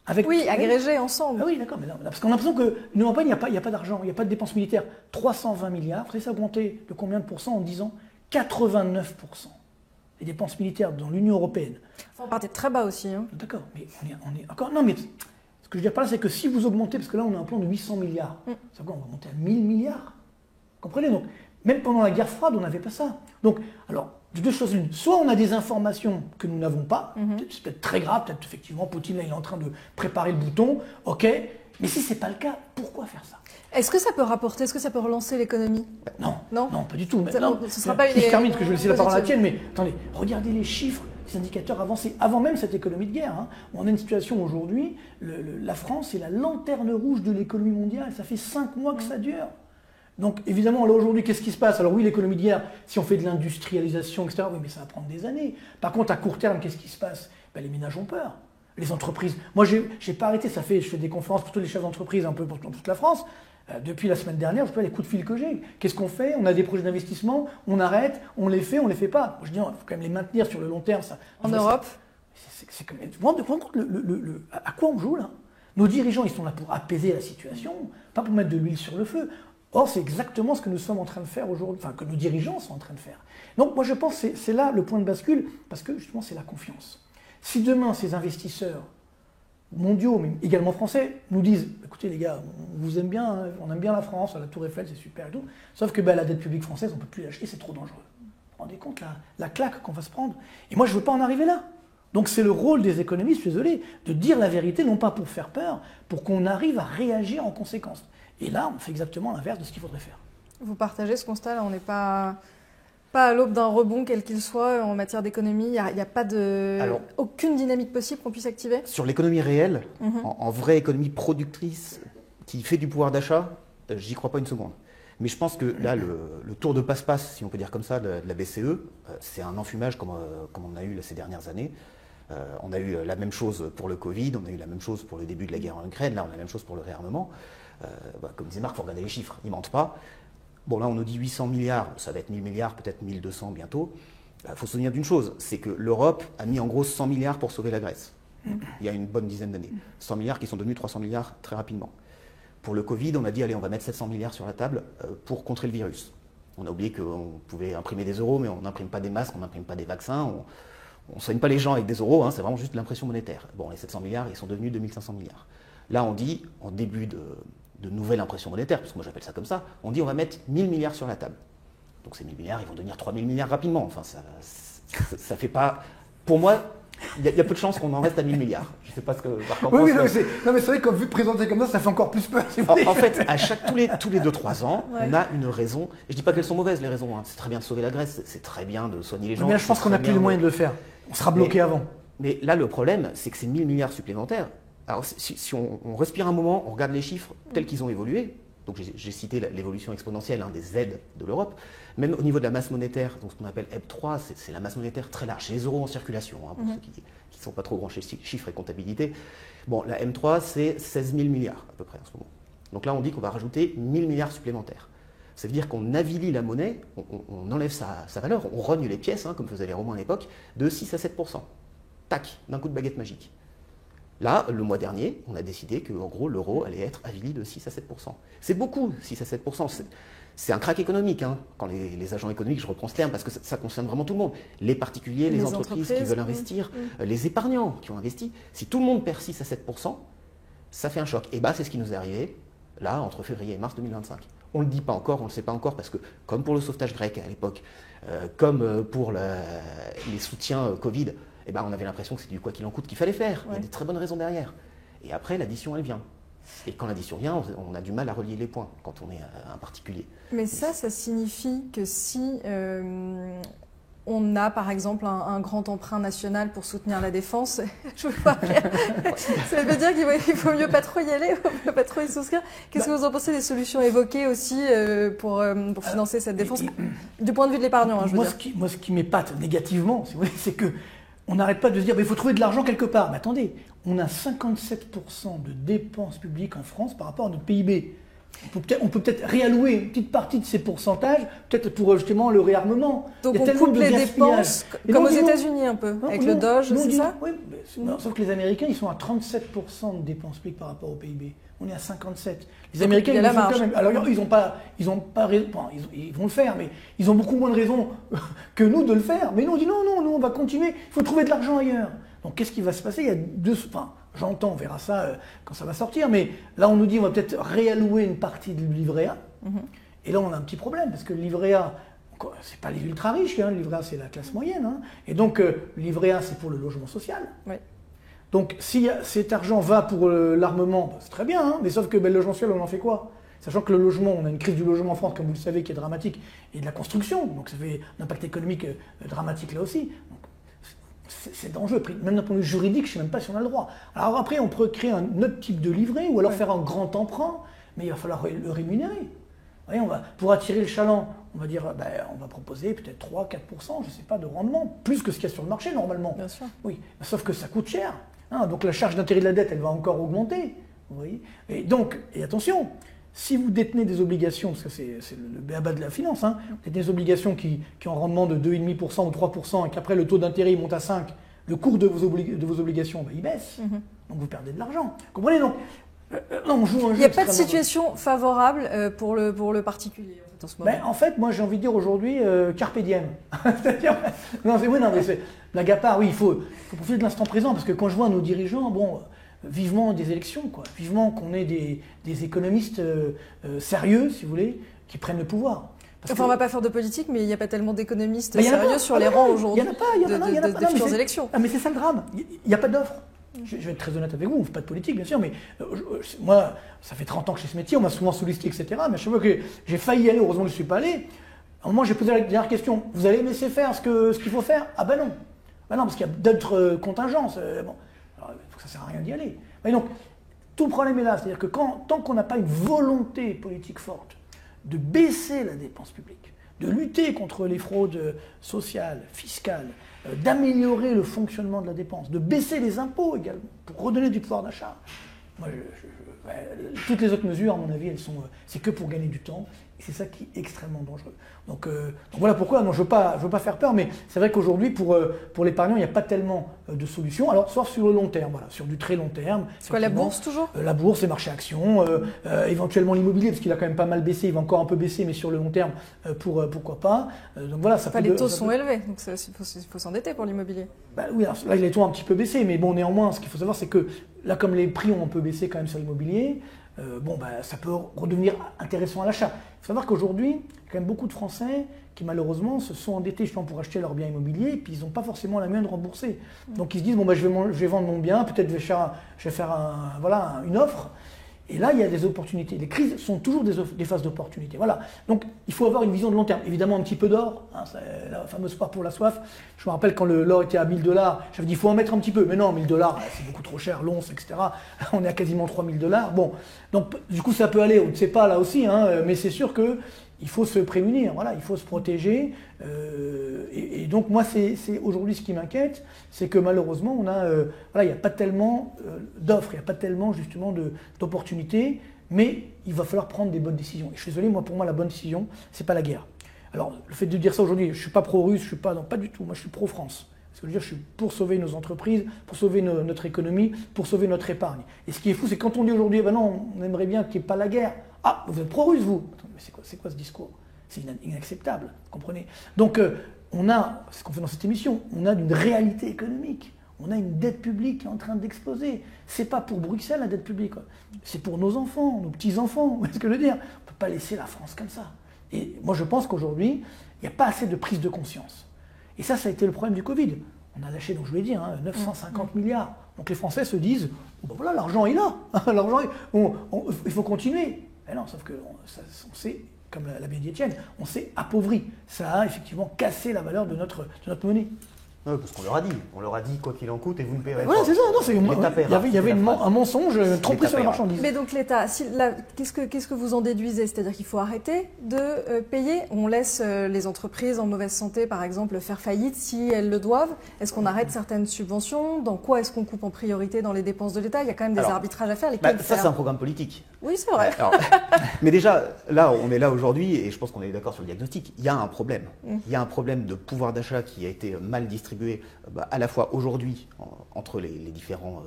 Agrégés ensemble. Ah oui, d'accord, mais non, parce qu'on a l'impression que l'Union européenne, il n'y a pas d'argent, il n'y a pas de dépenses militaires. 320 milliards, vous savez, ça a augmenté de combien de pourcents en 10 ans? 89%. Les dépenses militaires dans l'Union européenne. On partait très bas aussi. D'accord, mais on est encore... Non, mais ce que je veux dire par là, c'est que si vous augmentez, parce que là, on a un plan de 800 milliards, ça veut dire qu'on va monter à 1000 milliards. Vous comprenez? Donc, même pendant la guerre froide, on n'avait pas ça. Donc, alors, deux choses l'une. Soit on a des informations que nous n'avons pas, c'est peut-être très grave, peut-être effectivement Poutine là, il est en train de préparer le bouton, ok, mais si ce n'est pas le cas, pourquoi faire ça? Est-ce que ça peut rapporter, est-ce que ça peut relancer l'économie? Non, pas du tout. Ce sera pas je termine, parce que je vais laisser la parole à la tienne, mais attendez, regardez les chiffres, les indicateurs avancés, avant même cette économie de guerre. On a une situation aujourd'hui, la France est la lanterne rouge de l'économie mondiale, ça fait 5 mois que ça dure. Donc évidemment, là aujourd'hui, qu'est-ce qui se passe? Alors oui, l'économie de guerre, si on fait de l'industrialisation, etc., oui, mais ça va prendre des années. Par contre, à court terme, qu'est-ce qui se passe? Les ménages ont peur. Les entreprises... Moi, j'ai pas arrêté, je fais des conférences pour tous les chefs d'entreprise, un peu pour toute la France. Depuis la semaine dernière, je vois les coups de fil que j'ai. Qu'est-ce qu'on fait? On a des projets d'investissement, on arrête, on les fait pas. Je dis, il faut quand même les maintenir sur le long terme. Ça. En Europe? Vous vous rendez compte à quoi on joue là? Nos dirigeants, ils sont là pour apaiser la situation, pas pour mettre de l'huile sur le feu. Or, c'est exactement ce que nous sommes en train de faire aujourd'hui, enfin que nos dirigeants sont en train de faire. Donc moi je pense que c'est là le point de bascule, parce que justement c'est la confiance. Si demain ces investisseurs mondiaux, mais également français, nous disent « écoutez les gars, on vous aime bien, on aime bien la France, la Tour Eiffel c'est super et tout, sauf que la dette publique française on ne peut plus l'acheter, c'est trop dangereux. » Vous vous rendez compte la claque qu'on va se prendre? Et moi je ne veux pas en arriver là. Donc c'est le rôle des économistes, je suis désolé, de dire la vérité, non pas pour faire peur, pour qu'on arrive à réagir en conséquence. Et là, on fait exactement l'inverse de ce qu'il faudrait faire. Vous partagez ce constat, là, on n'est pas à l'aube d'un rebond, quel qu'il soit, en matière d'économie, il n'y a pas aucune dynamique possible qu'on puisse activer? Sur l'économie réelle, en vraie économie productrice, qui fait du pouvoir d'achat, j'y crois pas une seconde. Mais je pense que là, le tour de passe-passe, si on peut dire comme ça, de la BCE, c'est un enfumage comme on a eu ces dernières années. On a eu la même chose pour le Covid, on a eu la même chose pour le début de la guerre en Ukraine, là on a la même chose pour le réarmement. Comme disait Marc, il faut regarder les chiffres, ils ne mentent pas. Bon là on nous dit 800 milliards, ça va être 1000 milliards, peut-être 1200 bientôt. Il faut se souvenir d'une chose, c'est que l'Europe a mis en gros 100 milliards pour sauver la Grèce, il y a une bonne dizaine d'années. 100 milliards qui sont devenus 300 milliards très rapidement. Pour le Covid, on a dit allez on va mettre 700 milliards sur la table pour contrer le virus. On a oublié qu'on pouvait imprimer des euros, mais on n'imprime pas des masques, on n'imprime pas des vaccins, on ne soigne pas les gens avec des euros, c'est vraiment juste l'impression monétaire. Bon, les 700 milliards, ils sont devenus 2500 milliards. Là, on dit, en début de nouvelle impression monétaire, parce que moi j'appelle ça comme ça, on dit on va mettre 1000 milliards sur la table. Donc ces 1000 milliards, ils vont devenir 3000 milliards rapidement. Enfin, ça fait pas... Pour moi, il y a peu de chances qu'on en reste à 1000 milliards. Je sais pas ce que Marc en Oui, pense, oui, non, mais c'est vrai que vu présenté comme ça fait encore plus peur. En fait, tous les 2-3 ans, on a une raison. Je dis pas qu'elles sont mauvaises, les raisons. Hein. C'est très bien de sauver la Grèce, c'est très bien de soigner les gens. Mais là, je pense qu'on n'a plus les moyens de le faire. On sera bloqué avant. Mais là, le problème, c'est que ces 1000 milliards supplémentaires, alors si on respire un moment, on regarde les chiffres tels qu'ils ont évolué, donc j'ai cité l'évolution exponentielle des aides de l'Europe, même au niveau de la masse monétaire, donc ce qu'on appelle EB3, c'est la masse monétaire très large, c'est les euros en circulation, pour ceux qui ne sont pas trop branchés chiffres et comptabilité. Bon, la M3, c'est 16 000 milliards à peu près en ce moment. Donc là, on dit qu'on va rajouter 1000 milliards supplémentaires. Ça veut dire qu'on avilit la monnaie, on enlève sa valeur, on rogne les pièces, comme faisaient les Romains à l'époque, de 6 à 7%. Tac, d'un coup de baguette magique. Là, le mois dernier, on a décidé que, en gros, l'euro allait être avili de 6 à 7%. C'est beaucoup, 6 à 7%. C'est un crack économique, quand les agents économiques, je reprends ce terme parce que ça concerne vraiment tout le monde. Les particuliers, les entreprises qui veulent investir, les épargnants qui ont investi. Si tout le monde perd 6 à 7%, ça fait un choc. Et c'est ce qui nous est arrivé, là, entre février et mars 2025. On ne le dit pas encore, on ne le sait pas encore parce que, comme pour le sauvetage grec à l'époque, comme pour les soutiens Covid, on avait l'impression que c'est du quoi qu'il en coûte qu'il fallait faire. Il y a des très bonnes raisons derrière. Et après, l'addition, elle vient. Et quand l'addition vient, on a du mal à relier les points quand on est un particulier. Mais ça signifie que si on a, par exemple, un grand emprunt national pour soutenir la défense, je veux pas rire. Ça veut dire qu'il faut mieux pas trop y aller, il faut mieux pas trop y souscrire. Qu'est-ce que vous en pensez des solutions évoquées aussi pour financer cette défense du point de vue de l'épargnant, je veux dire. Moi, ce qui m'épate négativement, si vous voulez, c'est que on n'arrête pas de se dire, il faut trouver de l'argent quelque part. Mais attendez, on a 57% de dépenses publiques en France par rapport à notre PIB. On peut peut-être réallouer une petite partie de ces pourcentages, peut-être pour justement le réarmement. Donc on coupe les dépenses, comme aux États-Unis un peu, avec le Doge, c'est ça? Oui, sauf que les Américains, ils sont à 37% de dépenses publiques par rapport au PIB. On est à 57. Les Américains, ils font quand même. Alors ils vont le faire, mais ils ont beaucoup moins de raisons que nous de le faire. Mais nous, on dit non, nous on va continuer. Il faut trouver de l'argent ailleurs. Donc qu'est-ce qui va se passer? Il y a j'entends, on verra ça quand ça va sortir, mais là on nous dit on va peut-être réallouer une partie du livret A. Et là on a un petit problème, parce que le livret A, c'est pas les ultra riches, le livret A c'est la classe moyenne. Et donc le livret A c'est pour le logement social. Oui. Donc si cet argent va pour l'armement, c'est très bien, mais sauf que le logement social on en fait quoi? Sachant que le logement, on a une crise du logement en France, comme vous le savez, qui est dramatique, et de la construction, donc ça fait un impact économique dramatique là aussi. C'est dangereux, même d'un point de vue juridique, je ne sais même pas si on a le droit. Alors après, on peut créer un autre type de livret, ou alors faire un grand emprunt, mais il va falloir le rémunérer. Vous voyez, pour attirer le chaland, on va dire, on va proposer peut-être 3-4%, je ne sais pas, de rendement, plus que ce qu'il y a sur le marché normalement. Bien sûr. Oui, sauf que ça coûte cher. Donc la charge d'intérêt de la dette, elle va encore augmenter. Vous voyez. Et attention, si vous détenez des obligations, parce que c'est le b.a.-ba de la finance, vous détenez des obligations qui ont un rendement de 2,5% ou 3%, et qu'après le taux d'intérêt monte à 5%, le cours de vos obligations, il baisse. Donc vous perdez de l'argent. Vous comprenez? Donc, on joue un jeu. Il n'y a pas de situation favorable pour le particulier en ce moment. En fait, moi j'ai envie de dire aujourd'hui, carpe diem. C'est-à-dire, mais c'est blague à part, oui, il faut profiter de l'instant présent, parce que quand je vois nos dirigeants, vivement des élections, vivement qu'on ait des économistes sérieux, si vous voulez, qui prennent le pouvoir. On ne va pas faire de politique, mais il n'y a pas tellement d'économistes sérieux sur les rangs aujourd'hui des futures élections. Mais c'est ça le drame, il n'y a pas d'offre. Je vais être très honnête avec vous, on ne fait pas de politique bien sûr, mais moi, ça fait 30 ans que je fais ce métier, on m'a souvent sollicité, etc. Mais à chaque fois que j'ai failli y aller, heureusement que je ne suis pas allé, à un moment j'ai posé la dernière question, vous allez me laisser faire ce qu'il faut faire? Ah non. Non, parce qu'il y a d'autres contingences. Alors, ça ne sert à rien d'y aller. Mais donc, tout le problème est là, c'est-à-dire que tant qu'on n'a pas une volonté politique forte de baisser la dépense publique, de lutter contre les fraudes sociales, fiscales, d'améliorer le fonctionnement de la dépense, de baisser les impôts également, pour redonner du pouvoir d'achat. Moi, toutes les autres mesures, à mon avis, c'est que pour gagner du temps, et c'est ça qui est extrêmement dangereux. Donc voilà pourquoi, je veux pas faire peur, mais c'est vrai qu'aujourd'hui, pour l'épargnant, il n'y a pas tellement de solutions. Alors, sauf sur le long terme, sur du très long terme. C'est quoi, la bourse toujours? La bourse, les marchés actions, éventuellement l'immobilier, parce qu'il a quand même pas mal baissé, il va encore un peu baisser, mais sur le long terme, pourquoi pas. Donc voilà, ça les taux sont élevés, donc il faut s'endetter pour l'immobilier. Oui, alors, là, les taux ont un petit peu baissé, mais néanmoins, ce qu'il faut savoir, c'est que là, comme les prix ont un peu baissé quand même sur l'immobilier, ça peut redevenir intéressant à l'achat. Il faut savoir qu'aujourd'hui, il y a quand même beaucoup de Français qui malheureusement se sont endettés justement pour acheter leurs biens immobiliers et puis ils n'ont pas forcément la moyen de rembourser. Donc ils se disent, je vais vendre mon bien, peut-être je vais faire une offre. Et là, il y a des opportunités. Les crises sont toujours des phases d'opportunité. Voilà. Donc, il faut avoir une vision de long terme. Évidemment, un petit peu d'or, c'est la fameuse part pour la soif. Je me rappelle quand l'or était à 1000 $, j'avais dit, il faut en mettre un petit peu. Mais non, 1000 $, c'est beaucoup trop cher, l'once, etc. On est à quasiment 3000 $. Bon, donc, du coup, ça peut aller, on ne sait pas là aussi, mais c'est sûr qu'il faut se prémunir, voilà, il faut se protéger. Et donc, moi, c'est aujourd'hui ce qui m'inquiète, c'est que malheureusement, il n'y a pas tellement d'offres, il n'y a pas tellement justement d'opportunités, mais il va falloir prendre des bonnes décisions. Et je suis désolé, pour moi, la bonne décision, c'est pas la guerre. Alors, le fait de dire ça aujourd'hui, je ne suis pas pro-russe, non, pas du tout, moi je suis pro-France. Ce que je veux dire, je suis pour sauver nos entreprises, pour sauver notre économie, pour sauver notre épargne. Et ce qui est fou, c'est quand on dit aujourd'hui, non, on aimerait bien qu'il n'y ait pas la guerre. Ah, vous êtes pro-russe, vous? Attends, mais c'est quoi ce discours? C'est inacceptable, vous comprenez? Donc, c'est ce qu'on fait dans cette émission, on a une réalité économique. On a une dette publique qui est en train d'exploser. C'est pas pour Bruxelles la dette publique, c'est pour nos enfants, nos petits-enfants. Vous voyez ce que je veux dire? On ne peut pas laisser la France comme ça. Et moi, je pense qu'aujourd'hui, il n'y a pas assez de prise de conscience. Et ça a été le problème du Covid. On a lâché, donc je vous l'ai dit, 950 milliards. Donc les Français se disent, voilà, l'argent est là. Il faut continuer. Mais non, sauf on s'est, comme l'a bien dit Étienne, on s'est appauvri. Ça a effectivement cassé la valeur de notre monnaie. Oui, parce qu'on leur a dit quoi qu'il en coûte et vous ne payerez voilà, pas. c'est ça, il y avait un mensonge, une tromperie sur la marchandise. Mais donc l'État, qu'est-ce que vous en déduisez? C'est-à-dire qu'il faut arrêter de payer? On laisse les entreprises en mauvaise santé, par exemple, faire faillite si elles le doivent? Est-ce qu'on arrête certaines subventions? Dans quoi est-ce qu'on coupe en priorité dans les dépenses de l'État? Il y a quand même des arbitrages à faire. Ça, c'est un programme politique. Oui, c'est vrai. Mais déjà, là, on est là aujourd'hui et je pense qu'on est d'accord sur le diagnostic. Il y a un problème. Il y a un problème de pouvoir d'achat qui a été mal distribué à la fois aujourd'hui entre les différents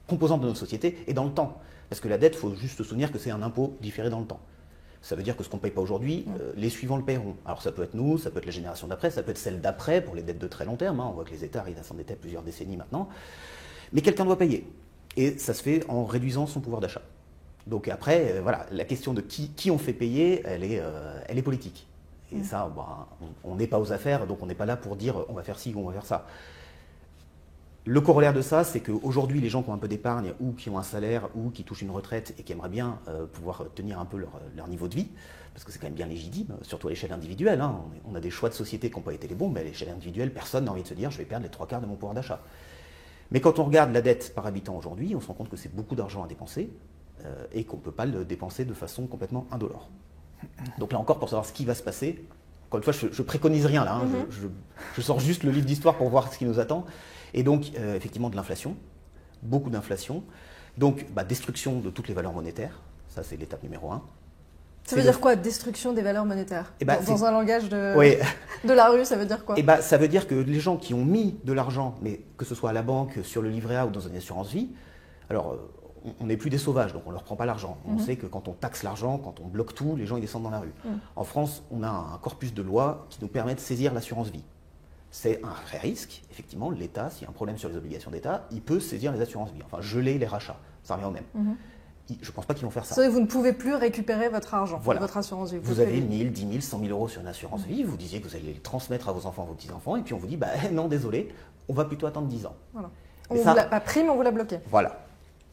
composantes de notre société et dans le temps. Parce que la dette, il faut juste se souvenir que c'est un impôt différé dans le temps. Ça veut dire que ce qu'on ne paye pas aujourd'hui, les suivants le paieront. Alors ça peut être nous, ça peut être la génération d'après, ça peut être celle d'après pour les dettes de très long terme. On voit que les États arrivent à s'endetter plusieurs décennies maintenant. Mais quelqu'un doit payer. Et ça se fait en réduisant son pouvoir d'achat. Donc après, la question de qui on fait payer, elle est politique. Et ça, on n'est pas aux affaires, donc on n'est pas là pour dire on va faire ci ou on va faire ça. Le corollaire de ça, c'est qu'aujourd'hui, les gens qui ont un peu d'épargne ou qui ont un salaire ou qui touchent une retraite et qui aimeraient bien pouvoir tenir un peu leur niveau de vie, parce que c'est quand même bien légitime, surtout à l'échelle individuelle. On a des choix de société qui n'ont pas été les bons, mais à l'échelle individuelle, personne n'a envie de se dire je vais perdre les 3/4 de mon pouvoir d'achat. Mais quand on regarde la dette par habitant aujourd'hui, on se rend compte que c'est beaucoup d'argent à dépenser et qu'on ne peut pas le dépenser de façon complètement indolore. Donc là encore, pour savoir ce qui va se passer, encore une fois, je préconise rien là, je sors juste le livre d'histoire pour voir ce qui nous attend. Et donc, effectivement, de l'inflation, beaucoup d'inflation. Donc, destruction de toutes les valeurs monétaires, ça c'est l'étape numéro 1. Ça veut dire quoi, destruction des valeurs monétaires? Dans un langage de la rue, ça veut dire quoi? Ça veut dire que les gens qui ont mis de l'argent, mais que ce soit à la banque, sur le livret A ou dans une assurance vie, alors on n'est plus des sauvages, donc on ne leur prend pas l'argent. On sait que quand on taxe l'argent, quand on bloque tout, les gens ils descendent dans la rue. En France, on a un corpus de lois qui nous permet de saisir l'assurance vie. C'est un vrai risque, effectivement, l'État, s'il y a un problème sur les obligations d'État, il peut saisir les assurances vie, enfin geler les rachats, ça revient au même. Je ne pense pas qu'ils vont faire ça. C'est vrai que vous ne pouvez plus récupérer votre argent, votre assurance vie. Vous avez 1000, 10 000, 100 000 euros sur une assurance vie, vous disiez que vous allez les transmettre à vos enfants, à vos petits-enfants, et puis on vous dit, non, désolé, on va plutôt attendre 10 ans. Voilà. On vous l'a pas pris, mais on vous l'a bloqué. Voilà.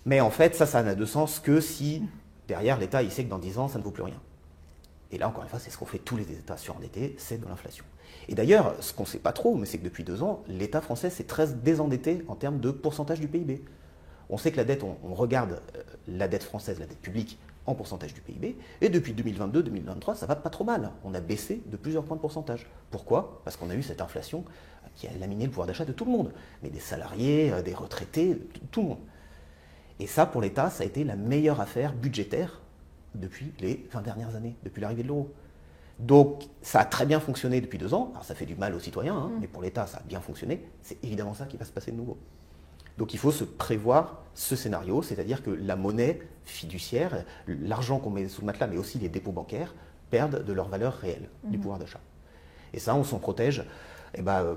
Mais en fait, ça n'a de sens que si, derrière, l'État, il sait que dans 10 ans, ça ne vaut plus rien. Et là, encore une fois, c'est ce qu'ont fait tous les États surendettés, c'est de l'inflation. Et d'ailleurs, ce qu'on ne sait pas trop, mais c'est que depuis 2 ans, l'État français s'est très désendetté en termes de pourcentage du PIB. On sait que la dette, on regarde la dette française, la dette publique, en pourcentage du PIB, et depuis 2022-2023, ça va pas trop mal. On a baissé de plusieurs points de pourcentage. Pourquoi? Parce qu'on a eu cette inflation qui a laminé le pouvoir d'achat de tout le monde, mais des salariés, des retraités, tout le monde. Et ça, pour l'État, ça a été la meilleure affaire budgétaire depuis les 20 dernières années, depuis l'arrivée de l'euro. Donc, ça a très bien fonctionné depuis 2 ans. Alors, ça fait du mal aux citoyens, mais pour l'État, ça a bien fonctionné. C'est évidemment ça qui va se passer de nouveau. Donc, il faut se prévoir ce scénario, c'est-à-dire que la monnaie fiduciaire, l'argent qu'on met sous le matelas, mais aussi les dépôts bancaires, perdent de leur valeur réelle, du pouvoir d'achat. Et ça, on s'en protège,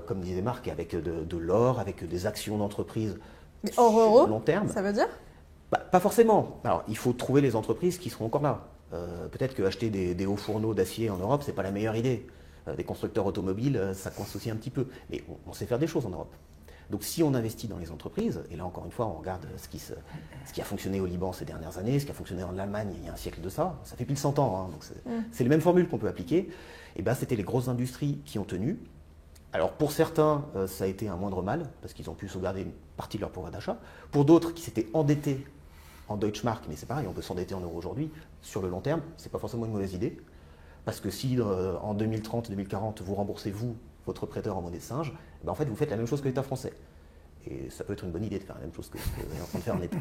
comme disait Marc, avec de l'or, avec des actions d'entreprise hors euro, long terme. Ça veut dire Pas forcément. Alors, il faut trouver les entreprises qui seront encore là. Peut-être qu'acheter des hauts fourneaux d'acier en Europe, c'est pas la meilleure idée. Des constructeurs automobiles, ça coince aussi un petit peu. Mais on sait faire des choses en Europe. Donc si on investit dans les entreprises, et là encore une fois, on regarde ce qui a fonctionné au Liban ces dernières années, ce qui a fonctionné en Allemagne il y a un siècle de ça fait plus de 100 ans, hein, donc c'est les mêmes formules qu'on peut appliquer, et ben c'était les grosses industries qui ont tenu. Alors pour certains, ça a été un moindre mal, parce qu'ils ont pu sauvegarder une partie de leur pouvoir d'achat. Pour d'autres qui s'étaient endettés en Deutschmark, mais c'est pareil, on peut s'endetter en euros aujourd'hui, sur le long terme, c'est pas forcément une mauvaise idée, parce que si en 2030-2040, vous remboursez votre prêteur en monnaie de singe, ben en fait vous faites la même chose que l'État français. Et ça peut être une bonne idée de faire la même chose que ce que vous êtes en train de faire en État.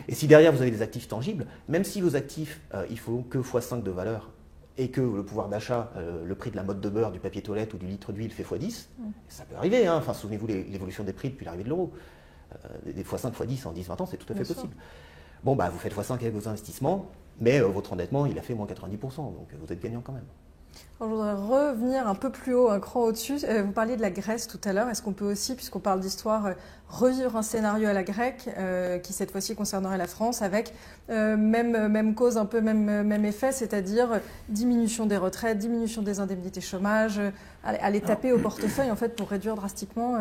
Et si derrière vous avez des actifs tangibles, même si vos actifs, il faut que x5 de valeur, et que le pouvoir d'achat, le prix de la motte de beurre, du papier toilette ou du litre d'huile fait x10, ça peut arriver, hein. Enfin, souvenez-vous l'évolution des prix depuis l'arrivée de l'euro. Des x5, x10 en 10-20 ans, c'est tout à fait possible. Bon, bah, vous faites x5 avec vos investissements, mais votre endettement, il a fait moins 90%, donc vous êtes gagnant quand même. Alors, je voudrais revenir un peu plus haut, un cran au-dessus. Vous parliez de la Grèce tout à l'heure. Est-ce qu'on peut aussi, puisqu'on parle d'histoire, revivre un scénario à la grecque, qui cette fois-ci concernerait la France, avec même cause, un peu même effet, c'est-à-dire diminution des retraites, diminution des indemnités chômage, aller taper au portefeuille en fait pour réduire drastiquement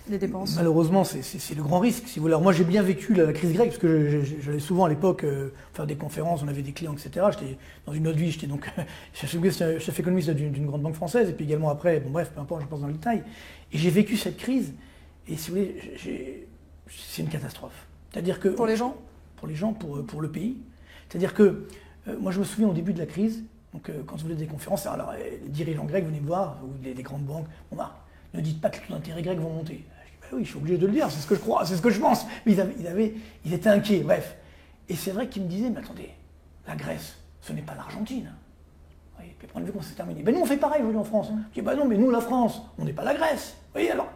les dépenses. Malheureusement, c'est le grand risque. Si vous voulez. Alors, moi, j'ai bien vécu la crise grecque, parce que j'allais souvent à l'époque faire des conférences, on avait des clients, etc. J'étais dans une autre vie, j'étais donc chef économiste d'une grande banque française, et puis également après, bon bref, peu importe, je pense dans le détail. Et j'ai vécu cette crise, et si vous voulez, c'est une catastrophe. C'est-à-dire que pour les gens, pour le pays. C'est-à-dire que moi, je me souviens au début de la crise. Donc, quand je faisais des conférences, alors les dirigeants grecs venaient me voir, ou des grandes banques, bon, Marc, ne dites pas que les taux d'intérêt grecs vont monter. Je dis, bah oui, je suis obligé de le dire, c'est ce que je crois, c'est ce que je pense. Mais ils étaient inquiets, bref. Et c'est vrai qu'ils me disaient, mais attendez, la Grèce, ce n'est pas l'Argentine. Oui, puis prenez-vous qu'on s'est terminé. Ben nous, on fait pareil aujourd'hui en France. Je dis, bah non, mais nous, la France, on n'est pas la Grèce. Vous voyez, alors,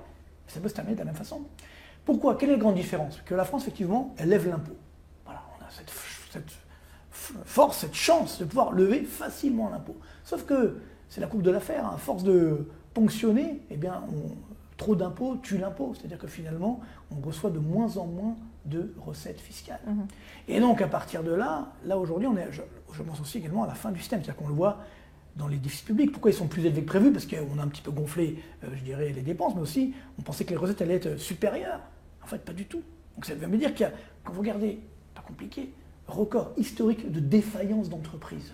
ça peut se terminer de la même façon. Pourquoi? Quelle est la grande différence? Que la France, effectivement, elle lève l'impôt. Voilà, on a cette force, cette chance de pouvoir lever facilement l'impôt. Sauf que c'est la coupe de l'affaire, à force de ponctionner, eh bien, trop d'impôts tue l'impôt. C'est-à-dire que finalement, on reçoit de moins en moins de recettes fiscales. Et donc, à partir de là aujourd'hui, je pense aussi également à la fin du système. C'est-à-dire qu'on le voit dans les déficits publics. Pourquoi ils sont plus élevés que prévu? Parce qu'on a un petit peu gonflé, je dirais, les dépenses, mais aussi, on pensait que les recettes allaient être supérieures. En fait, pas du tout. Donc ça veut me dire qu'il y a, quand vous regardez, pas compliqué, record historique de défaillance d'entreprises.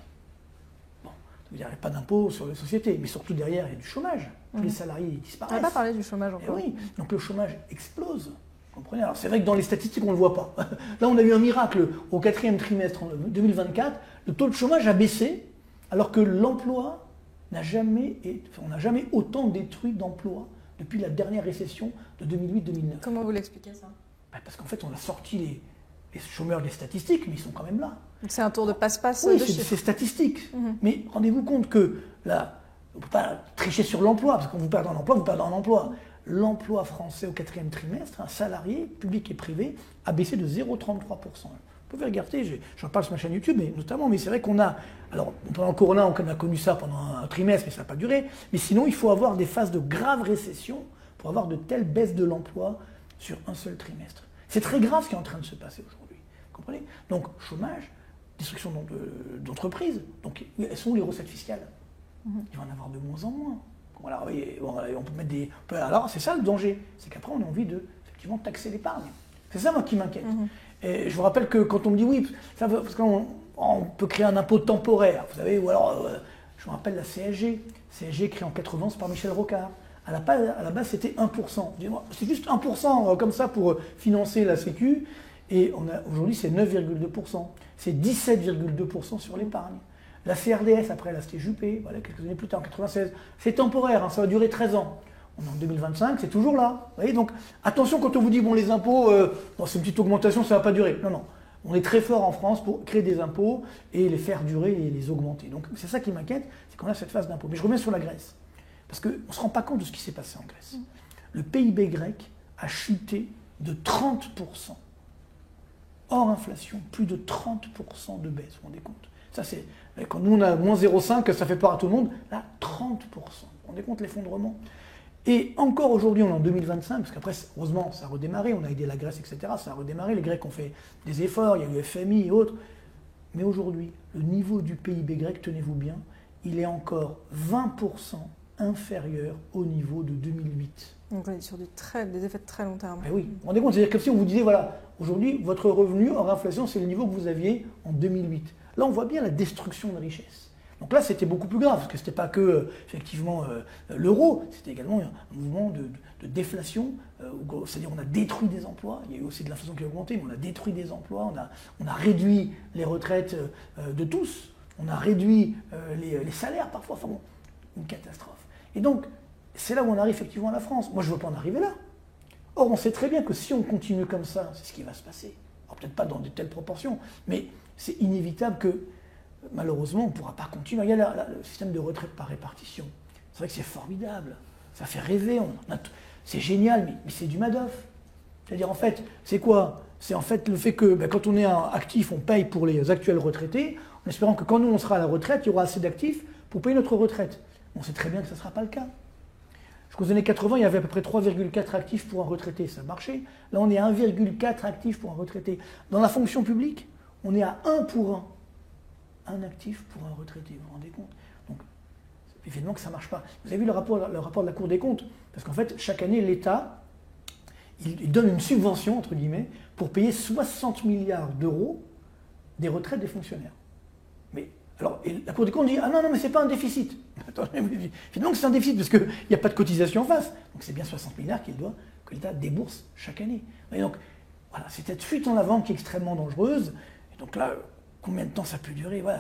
Bon, il n'y a pas d'impôt sur les sociétés, mais surtout derrière, il y a du chômage. Tous les salariés disparaissent. On n'a pas parlé du chômage encore. Et oui, donc le chômage explose. Vous comprenez? Alors c'est vrai que dans les statistiques, on ne le voit pas. Là, on a eu un miracle. Au 4e trimestre 2024, le taux de chômage a baissé, alors que l'emploi n'a jamais autant détruit d'emplois depuis la dernière récession de 2008-2009. Comment vous l'expliquez ça? Parce qu'en fait, on a sorti les chômeurs des statistiques, mais ils sont quand même là. Donc c'est un tour de passe-passe. Oui, c'est statistique. Mais rendez-vous compte que là, on ne peut pas tricher sur l'emploi, parce que quand vous perdez un emploi, vous perdez un emploi. L'emploi français au 4e trimestre, un salarié, public et privé, a baissé de 0,33%. Vous pouvez regarder, j'en parle sur ma chaîne YouTube, mais notamment, mais c'est vrai qu'on a, alors pendant le Corona, on a connu ça pendant un trimestre, mais ça n'a pas duré, mais sinon, il faut avoir des phases de grave récession pour avoir de telles baisses de l'emploi sur un seul trimestre. C'est très grave ce qui est en train de se passer aujourd'hui, vous comprenez? Donc, chômage, destruction d'entreprises, donc elles sont où les recettes fiscales? Il va en avoir de moins en moins. Voilà, on peut mettre des... Alors, c'est ça le danger, c'est qu'après, on a envie de, effectivement, taxer l'épargne. C'est ça, moi, qui m'inquiète. Et je vous rappelle que quand on me dit oui, parce qu'on peut créer un impôt temporaire, vous savez, ou alors, je me rappelle la CSG. CSG créée en 80, c'est par Michel Rocard. À la base, c'était 1%. C'est juste 1% comme ça pour financer la Sécu. Et aujourd'hui, c'est 9,2%. C'est 17,2% sur l'épargne. La CRDS, après, là, c'était Juppé, voilà, quelques années plus tard, en 96. C'est temporaire, hein, ça va durer 13 ans. On est en 2025, c'est toujours là. Vous voyez, donc, attention quand on vous dit, bon, les impôts, c'est une petite augmentation, ça ne va pas durer. Non, non. On est très fort en France pour créer des impôts et les faire durer et les augmenter. Donc, c'est ça qui m'inquiète, c'est qu'on a cette phase d'impôt. Mais je reviens sur la Grèce. Parce qu'on ne se rend pas compte de ce qui s'est passé en Grèce. Le PIB grec a chuté de 30%. Hors inflation, plus de 30% de baisse, vous vous rendez compte? Ça, c'est, quand nous on a moins 0,5, ça fait peur à tout le monde. Là, 30%. Vous vous rendez compte l'effondrement? Et encore aujourd'hui, on est en 2025, parce qu'après, heureusement, ça a redémarré, on a aidé la Grèce, etc. Ça a redémarré, les Grecs ont fait des efforts, il y a eu le FMI et autres. Mais aujourd'hui, le niveau du PIB grec, tenez-vous bien, il est encore 20% inférieur au niveau de 2008. Donc on est sur des effets de très long terme. Mais oui, vous vous rendez compte, c'est-à-dire comme si on vous disait, voilà, aujourd'hui, votre revenu hors inflation, c'est le niveau que vous aviez en 2008. Là, on voit bien la destruction de richesse. Donc là, c'était beaucoup plus grave, parce que ce n'était pas que, effectivement, l'euro, c'était également un mouvement de déflation, c'est-à-dire on a détruit des emplois, il y a eu aussi de l'inflation qui a augmenté, mais on a détruit des emplois, on a réduit les retraites de tous, on a réduit les salaires parfois, enfin bon, une catastrophe. Et donc, c'est là où on arrive effectivement à la France. Moi, je ne veux pas en arriver là. Or, on sait très bien que si on continue comme ça, c'est ce qui va se passer. Alors, peut-être pas dans de telles proportions, mais c'est inévitable que, malheureusement, on ne pourra pas continuer. Regarde le système de retraite par répartition. C'est vrai que c'est formidable. Ça fait rêver. C'est génial, mais c'est du Madoff. C'est-à-dire, en fait, c'est quoi? C'est en fait le fait que quand on est un actif, on paye pour les actuels retraités, en espérant que quand nous, on sera à la retraite, il y aura assez d'actifs pour payer notre retraite. On sait très bien que ça ne sera pas le cas. Jusqu'aux années 80, il y avait à peu près 3,4 actifs pour un retraité, ça marchait. Là, on est à 1,4 actifs pour un retraité. Dans la fonction publique, on est à 1 pour 1. Un actif pour un retraité, vous vous rendez compte? Donc, évidemment que ça ne marche pas. Vous avez vu le rapport de la Cour des comptes? Parce qu'en fait, chaque année, l'État, il donne une subvention, entre guillemets, pour payer 60 milliards d'euros des retraites des fonctionnaires. Mais, alors, et la Cour des comptes dit, ah non, mais c'est pas un déficit. Finalement, c'est un déficit, parce qu'il n'y a pas de cotisation en face. Donc, c'est bien 60 milliards que l'État débourse chaque année. Et donc, voilà, c'est cette fuite en avant qui est extrêmement dangereuse. Et donc là, combien de temps ça peut durer? Voilà,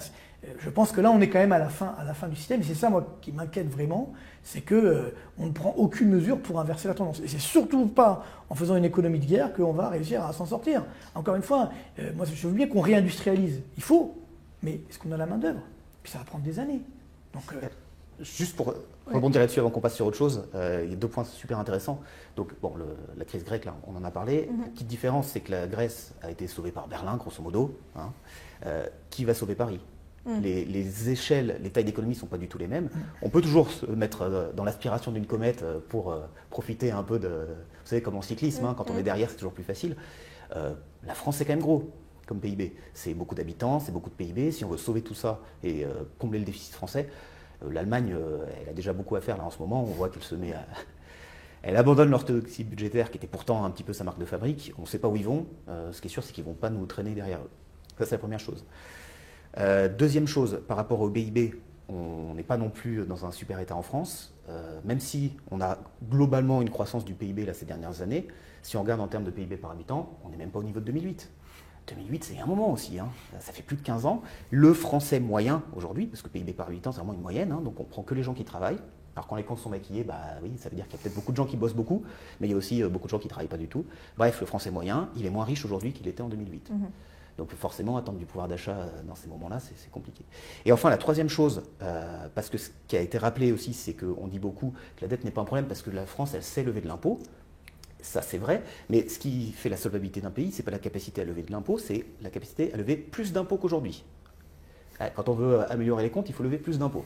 je pense que là, on est quand même à la fin du système. Et c'est ça, moi, qui m'inquiète vraiment, c'est qu'on ne prend aucune mesure pour inverser la tendance. Et c'est surtout pas en faisant une économie de guerre qu'on va réussir à s'en sortir. Encore une fois, moi, je veux bien qu'on réindustrialise. Il faut, mais est-ce qu'on a la main-d'œuvre? Puis ça va prendre des années. Donc, juste pour rebondir là-dessus avant qu'on passe sur autre chose, il y a 2 points super intéressants. Donc, bon, la crise grecque, là, on en a parlé. La petite différence, c'est que la Grèce a été sauvée par Berlin, grosso modo. Hein. Qui va sauver Paris? Les échelles, les tailles d'économie ne sont pas du tout les mêmes. On peut toujours se mettre dans l'aspiration d'une comète pour profiter un peu de... Vous savez, comme en cyclisme, hein, quand on est derrière, c'est toujours plus facile. La France, c'est quand même gros comme PIB. C'est beaucoup d'habitants, c'est beaucoup de PIB. Si on veut sauver tout ça et combler le déficit français, l'Allemagne, elle a déjà beaucoup à faire là en ce moment. On voit qu'elle se met à... Elle abandonne l'orthodoxie budgétaire qui était pourtant un petit peu sa marque de fabrique. On ne sait pas où ils vont. Ce qui est sûr, c'est qu'ils ne vont pas nous traîner derrière eux. Ça, c'est la première chose. Deuxième chose, par rapport au PIB, on n'est pas non plus dans un super état en France. Même si on a globalement une croissance du PIB là, ces dernières années, si on regarde en termes de PIB par habitant, on n'est même pas au niveau de 2008. 2008, c'est un moment aussi, hein. Ça fait plus de 15 ans. Le français moyen aujourd'hui, parce que PIB par habitant, c'est vraiment une moyenne, hein, donc on prend que les gens qui travaillent. Alors quand les comptes sont maquillés, bah oui, ça veut dire qu'il y a peut-être beaucoup de gens qui bossent beaucoup, mais il y a aussi beaucoup de gens qui ne travaillent pas du tout. Bref, le français moyen, il est moins riche aujourd'hui qu'il était en 2008. Donc forcément, attendre du pouvoir d'achat dans ces moments-là, c'est compliqué. Et enfin, la troisième chose, parce que ce qui a été rappelé aussi, c'est qu'on dit beaucoup que la dette n'est pas un problème parce que la France, elle sait lever de l'impôt. Ça, c'est vrai, mais ce qui fait la solvabilité d'un pays, ce n'est pas la capacité à lever de l'impôt, c'est la capacité à lever plus d'impôts qu'aujourd'hui. Quand on veut améliorer les comptes, il faut lever plus d'impôts.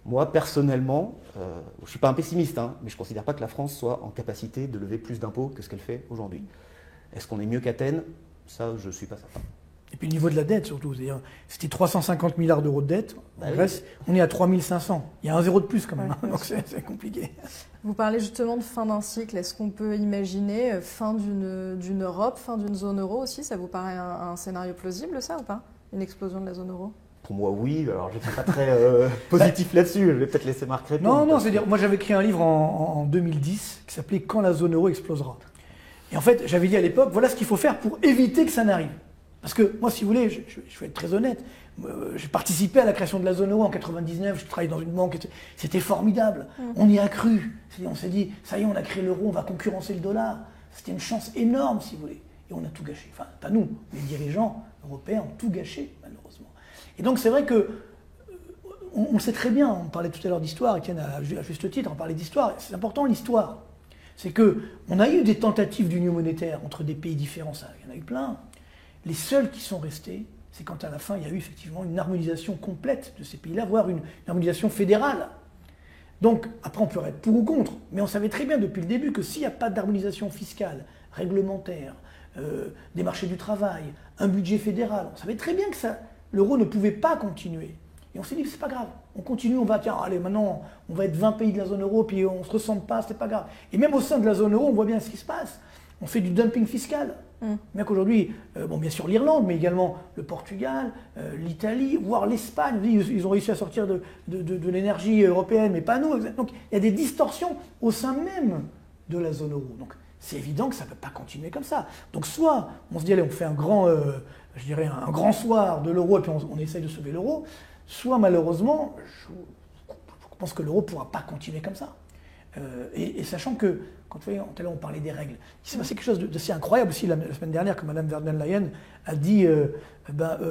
Moi, personnellement, je ne suis pas un pessimiste, hein, mais je ne considère pas que la France soit en capacité de lever plus d'impôts que ce qu'elle fait aujourd'hui. Est-ce qu'on est mieux qu'Athènes? Ça, je ne suis pas certain. Et puis le niveau de la dette surtout, c'est-à-dire c'était 350 milliards d'euros de dette, en Grèce, on est à 3500. Il y a un zéro de plus quand même, donc c'est compliqué. Vous parlez justement de fin d'un cycle, est-ce qu'on peut imaginer fin d'une Europe, fin d'une zone euro aussi? Ça vous paraît un scénario plausible ça ou pas? Une explosion de la zone euro? Pour moi, oui. Alors, je ne suis pas très positif là-dessus. Je vais peut-être laisser Marc répondre. Non, c'est-à-dire, moi j'avais écrit un livre en 2010 qui s'appelait « Quand la zone euro explosera ». Et en fait, j'avais dit à l'époque, voilà ce qu'il faut faire pour éviter que ça n'arrive. Parce que moi, si vous voulez, je vais être très honnête, j'ai participé à la création de la zone euro en 99, je travaillais dans une banque, c'était formidable. On y a cru. On s'est dit, ça y est, on a créé l'euro, on va concurrencer le dollar. C'était une chance énorme, si vous voulez. Et on a tout gâché. Enfin, pas nous, les dirigeants européens ont tout gâché, malheureusement. Et donc, c'est vrai que on sait très bien, on parlait tout à l'heure d'histoire, Étienne à juste titre, on parlait d'histoire. C'est important l'histoire. C'est qu'on a eu des tentatives d'union monétaire entre des pays différents, ça, il y en a eu plein. Les seuls qui sont restés, c'est quand à la fin, il y a eu effectivement une harmonisation complète de ces pays-là, voire une harmonisation fédérale. Donc, après, on peut être pour ou contre, mais on savait très bien depuis le début que s'il n'y a pas d'harmonisation fiscale, réglementaire, des marchés du travail, un budget fédéral, on savait très bien que l'euro ne pouvait pas continuer. Et on s'est dit, c'est pas grave, on continue, on va, tiens, allez, maintenant, on va être 20 pays de la zone euro, puis on ne se ressemble pas, c'est pas grave. Et même au sein de la zone euro, on voit bien ce qui se passe. On fait du dumping fiscal. Bien qu'aujourd'hui, bon, bien sûr l'Irlande, mais également le Portugal, l'Italie, voire l'Espagne, ils ont réussi à sortir de l'énergie européenne, mais pas nous. Donc il y a des distorsions au sein même de la zone euro. Donc c'est évident que ça ne peut pas continuer comme ça. Donc soit on se dit, allez, on fait un grand soir de l'euro et puis on essaye de sauver l'euro, soit malheureusement, je pense que l'euro ne pourra pas continuer comme ça. Et sachant que, quand tout à l'heure on parlait des règles, il s'est passé quelque chose d'assez incroyable aussi la semaine dernière, que Mme der Leyen a dit,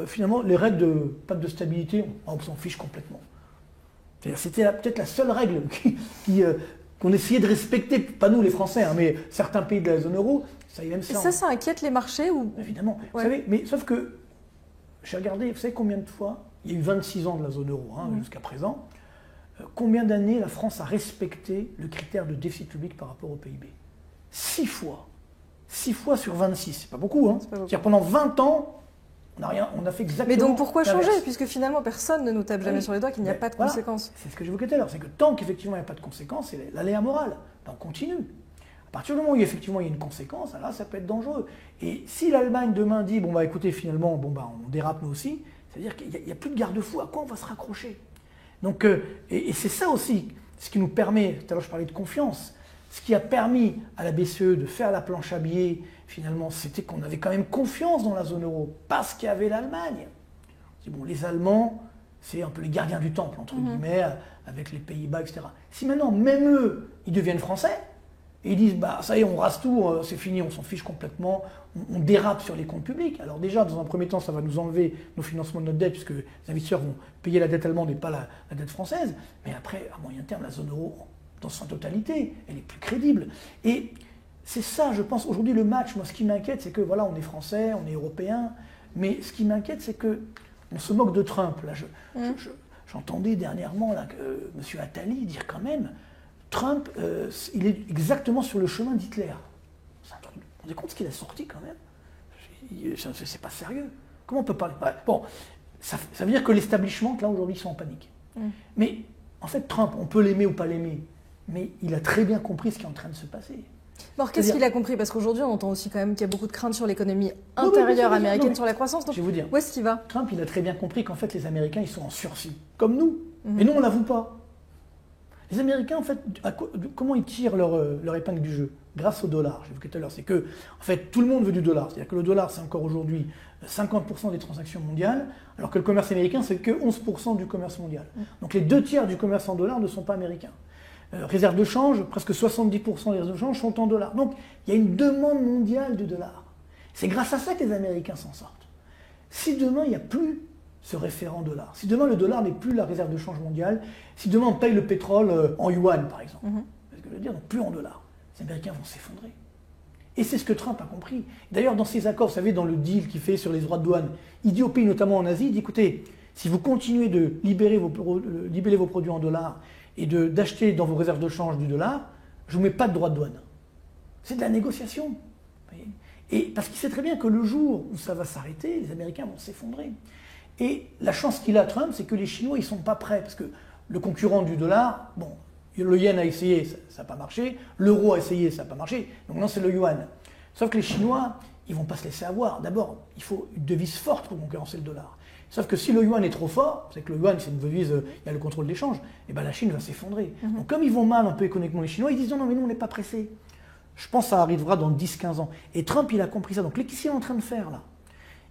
finalement, les règles de pacte de stabilité, on s'en fiche complètement. C'était peut-être la seule règle qu'on essayait de respecter, pas nous les Français, hein, mais certains pays de la zone euro, ça y est même ça. Et ça inquiète les marchés ou... Évidemment. Ouais. Vous savez, mais sauf que, j'ai regardé, vous savez combien de fois, il y a eu 26 ans de la zone euro jusqu'à présent, combien d'années la France a respecté le critère de déficit public par rapport au PIB? 6 fois. 6 fois sur 26, c'est pas beaucoup. Hein. C'est-à-dire pendant 20 ans, on a fait exactement... Mais donc pourquoi changer? l'inverse. Puisque finalement personne ne nous tape jamais sur les doigts qu'il n'y a pas de conséquences. C'est ce que j'évoquais tout à l'heure, c'est que tant qu'effectivement il n'y a pas de conséquences, c'est l'aléa morale. Ben, on continue. À partir du moment où effectivement il y a une conséquence, là ça peut être dangereux. Et si l'Allemagne demain dit, bon bah écoutez finalement, on dérape nous aussi, c'est-à-dire qu'il n'y a plus de garde-fou, à quoi on va se raccrocher? Donc, et c'est ça aussi, ce qui nous permet, tout à l'heure je parlais de confiance, ce qui a permis à la BCE de faire la planche à billets, finalement, c'était qu'on avait quand même confiance dans la zone euro, parce qu'il y avait l'Allemagne. Bon, les Allemands, c'est un peu les gardiens du temple, entre guillemets, avec les Pays-Bas, etc. Si maintenant, même eux, ils deviennent français, et ils disent, bah ça y est, on rase tout, c'est fini, on s'en fiche complètement, on dérape sur les comptes publics. Alors déjà, dans un premier temps, ça va nous enlever nos financements de notre dette, puisque les investisseurs vont payer la dette allemande et pas la dette française. Mais après, à moyen terme, la zone euro, dans sa totalité, elle est plus crédible. Et c'est ça, je pense, aujourd'hui, le match. Moi, ce qui m'inquiète, c'est que, voilà, on est français, on est européen, mais ce qui m'inquiète, c'est que on se moque de Trump. Là, j'entendais dernièrement là, M. Attali dire quand même, Trump, il est exactement sur le chemin d'Hitler. Vous vous rendez compte ce qu'il a sorti quand même? C'est pas sérieux. Comment on peut parler? Bon, ça veut dire que l'establishment, là, aujourd'hui, ils sont en panique. Mais, en fait, Trump, on peut l'aimer ou pas l'aimer, mais il a très bien compris ce qui est en train de se passer. Alors, qu'est-ce qu'il a compris? Parce qu'aujourd'hui, on entend aussi quand même qu'il y a beaucoup de craintes sur l'économie intérieure américaine, sur la croissance. Donc, je vais vous dire, où est-ce qu'il va? Trump, il a très bien compris qu'en fait, les Américains, ils sont en sursis, comme nous. Et nous, on ne l'avoue pas. Les Américains, en fait, comment ils tirent leur épingle du jeu? Grâce au dollar, j'ai évoqué tout à l'heure. C'est que, en fait, tout le monde veut du dollar. C'est-à-dire que le dollar, c'est encore aujourd'hui 50% des transactions mondiales, alors que le commerce américain, c'est que 11% du commerce mondial. Donc les 2/3 du commerce en dollars ne sont pas américains. Réserves de change, presque 70% des réserves de change sont en dollars. Donc il y a une demande mondiale du dollar. C'est grâce à ça que les Américains s'en sortent. Si demain, il n'y a plus ce référent dollar, si demain le dollar n'est plus la réserve de change mondiale, si demain on paye le pétrole en yuan, par exemple, c'est ce que je veux dire, donc plus en dollars, les Américains vont s'effondrer. Et c'est ce que Trump a compris. D'ailleurs, dans ses accords, vous savez, dans le deal qu'il fait sur les droits de douane, il dit aux pays, notamment en Asie, il dit, écoutez, si vous continuez de libeller vos produits en dollars et d'acheter dans vos réserves de change du dollar, je ne vous mets pas de droits de douane. C'est de la négociation. Vous voyez. Et parce qu'il sait très bien que le jour où ça va s'arrêter, les Américains vont s'effondrer. Et la chance qu'il a, Trump, c'est que les Chinois, ils ne sont pas prêts. Parce que le concurrent du dollar, bon, le yen a essayé, ça n'a pas marché. L'euro a essayé, ça n'a pas marché. Donc non, c'est le yuan. Sauf que les Chinois, ils ne vont pas se laisser avoir. D'abord, il faut une devise forte pour concurrencer le dollar. Sauf que si le yuan est trop fort, c'est que le yuan, c'est une devise, il y a le contrôle d'échange, et bien la Chine va s'effondrer. Donc comme ils vont mal un peu économiquement les Chinois, ils disent non, mais nous, on n'est pas pressés. Je pense que ça arrivera dans 10-15 ans. Et Trump, il a compris ça. Donc qu'est-ce qu'il est en train de faire là?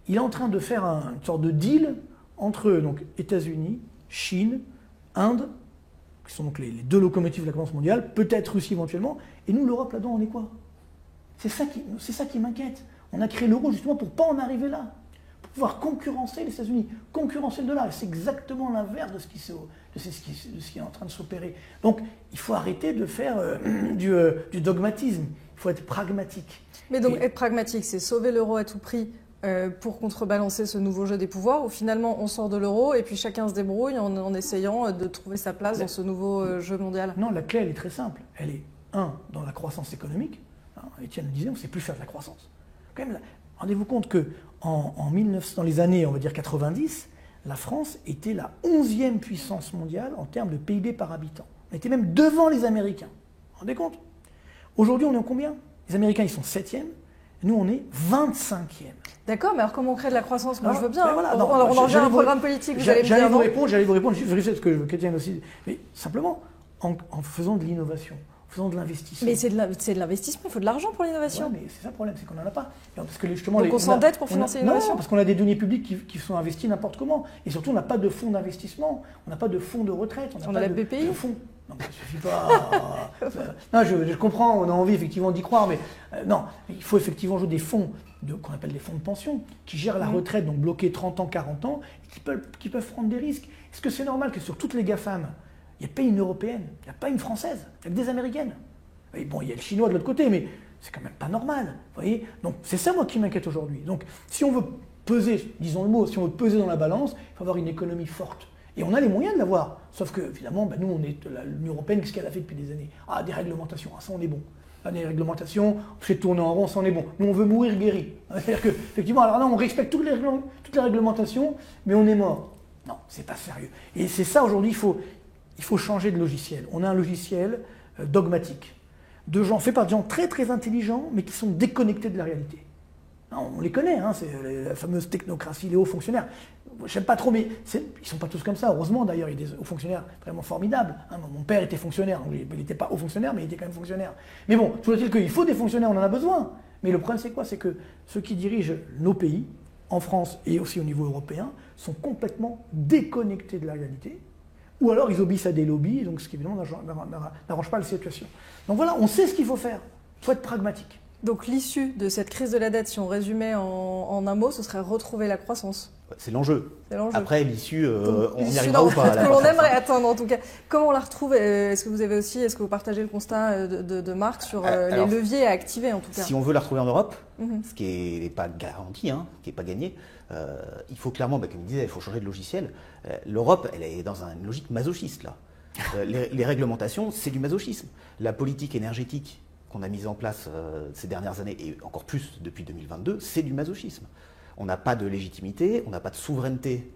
Il est en train de faire une sorte de deal entre donc, États-Unis, Chine, Inde, qui sont donc les deux locomotives de la croissance mondiale, peut-être Russie éventuellement, et nous, l'Europe, là-dedans, on est quoi? C'est ça qui m'inquiète. On a créé l'euro justement pour ne pas en arriver là, pour pouvoir concurrencer les États-Unis, concurrencer le dollar. Et c'est exactement l'inverse de ce qui est en train de s'opérer. Donc, il faut arrêter de faire du dogmatisme. Il faut être pragmatique. Mais donc, être pragmatique, c'est sauver l'euro à tout prix pour contrebalancer ce nouveau jeu des pouvoirs, où finalement on sort de l'euro et puis chacun se débrouille en essayant de trouver sa place dans ce nouveau jeu mondial? Non, la clé, elle est très simple. Elle est, dans la croissance économique. Étienne le disait, on ne sait plus faire de la croissance. Quand même, rendez-vous compte que dans les années, on va dire 90, la France était la 11e puissance mondiale en termes de PIB par habitant. On était même devant les Américains. Vous vous rendez compte? Aujourd'hui, on est en combien? Les Américains, ils sont 7e. Nous, on est 25e. D'accord, mais alors comment on crée de la croissance? Moi, je veux bien. Voilà, on en revient à un programme politique, vous allez me dire. J'allais vous répondre, je vérifie ce que qu'Étienne aussi. Mais simplement, en faisant de l'innovation, en faisant de l'investissement. Mais c'est de l'investissement, il faut de l'argent pour l'innovation. Ouais, mais c'est ça le problème, c'est qu'on n'en a pas. Parce que justement, donc on s'endette pour financer l'innovation? Non, parce qu'on a des deniers publics qui sont investis n'importe comment. Et surtout, on n'a pas de fonds d'investissement, on n'a pas de fonds de retraite. On a la BPI. De fonds. Non, mais ça suffit pas. Non, je comprends, on a envie effectivement d'y croire, mais non, il faut effectivement jouer des fonds qu'on appelle des fonds de pension, qui gèrent la retraite, donc bloqués 30 ans, 40 ans, et qui peuvent prendre des risques. Est-ce que c'est normal que sur toutes les GAFAM, il n'y ait pas une européenne, il n'y a pas une française, il n'y a que des américaines? Et bon, il y a le chinois de l'autre côté, mais c'est quand même pas normal. Vous voyez? Donc c'est ça, moi, qui m'inquiète aujourd'hui. Donc si on veut peser, disons le mot, si on veut peser dans la balance, il faut avoir une économie forte. Et on a les moyens de l'avoir. Sauf que, évidemment, nous, on est l'Union européenne, qu'est-ce qu'elle a fait depuis des années? Ah, des réglementations, ça, on est bon. Ah, des réglementations, on fait tourner en rond, ça, on est bon. Nous, on veut mourir guéri. C'est-à-dire que, effectivement, alors là, on respecte toutes les réglementations, mais on est mort. Non, c'est pas sérieux. Et c'est ça, aujourd'hui, il faut changer de logiciel. On a un logiciel dogmatique, fait par des gens très, très intelligents, mais qui sont déconnectés de la réalité. On les connaît, c'est la fameuse technocratie, les hauts fonctionnaires. Je n'aime pas trop, mais ils ne sont pas tous comme ça. Heureusement, d'ailleurs, il y a des hauts fonctionnaires vraiment formidables. Mon père était fonctionnaire. Il n'était pas haut fonctionnaire, mais il était quand même fonctionnaire. Mais bon, toujours est-il qu'il faut des fonctionnaires, on en a besoin. Mais le problème, c'est quoi? C'est que ceux qui dirigent nos pays, en France et aussi au niveau européen, sont complètement déconnectés de la réalité. Ou alors, ils obéissent à des lobbies, donc ce qui, évidemment, n'arrange pas la situation. Donc voilà, on sait ce qu'il faut faire. Il faut être pragmatique. Donc l'issue de cette crise de la dette, si on résumait en un mot, ce serait retrouver la croissance. C'est l'enjeu. Après, l'issue, on y arrivera ou pas? Ce que l'on aimerait atteindre, en tout cas. Comment on la retrouve? Est-ce que vous partagez le constat de Marc sur les leviers à activer, en tout cas? Si on veut la retrouver en Europe, ce qui n'est pas garanti, qui n'est pas gagné, il faut clairement, comme il disait, il faut changer de logiciel. L'Europe, elle est dans une logique masochiste, là. Les réglementations, c'est du masochisme. La politique énergétique qu'on a mise en place ces dernières années, et encore plus depuis 2022, c'est du masochisme. On n'a pas de légitimité, on n'a pas de souveraineté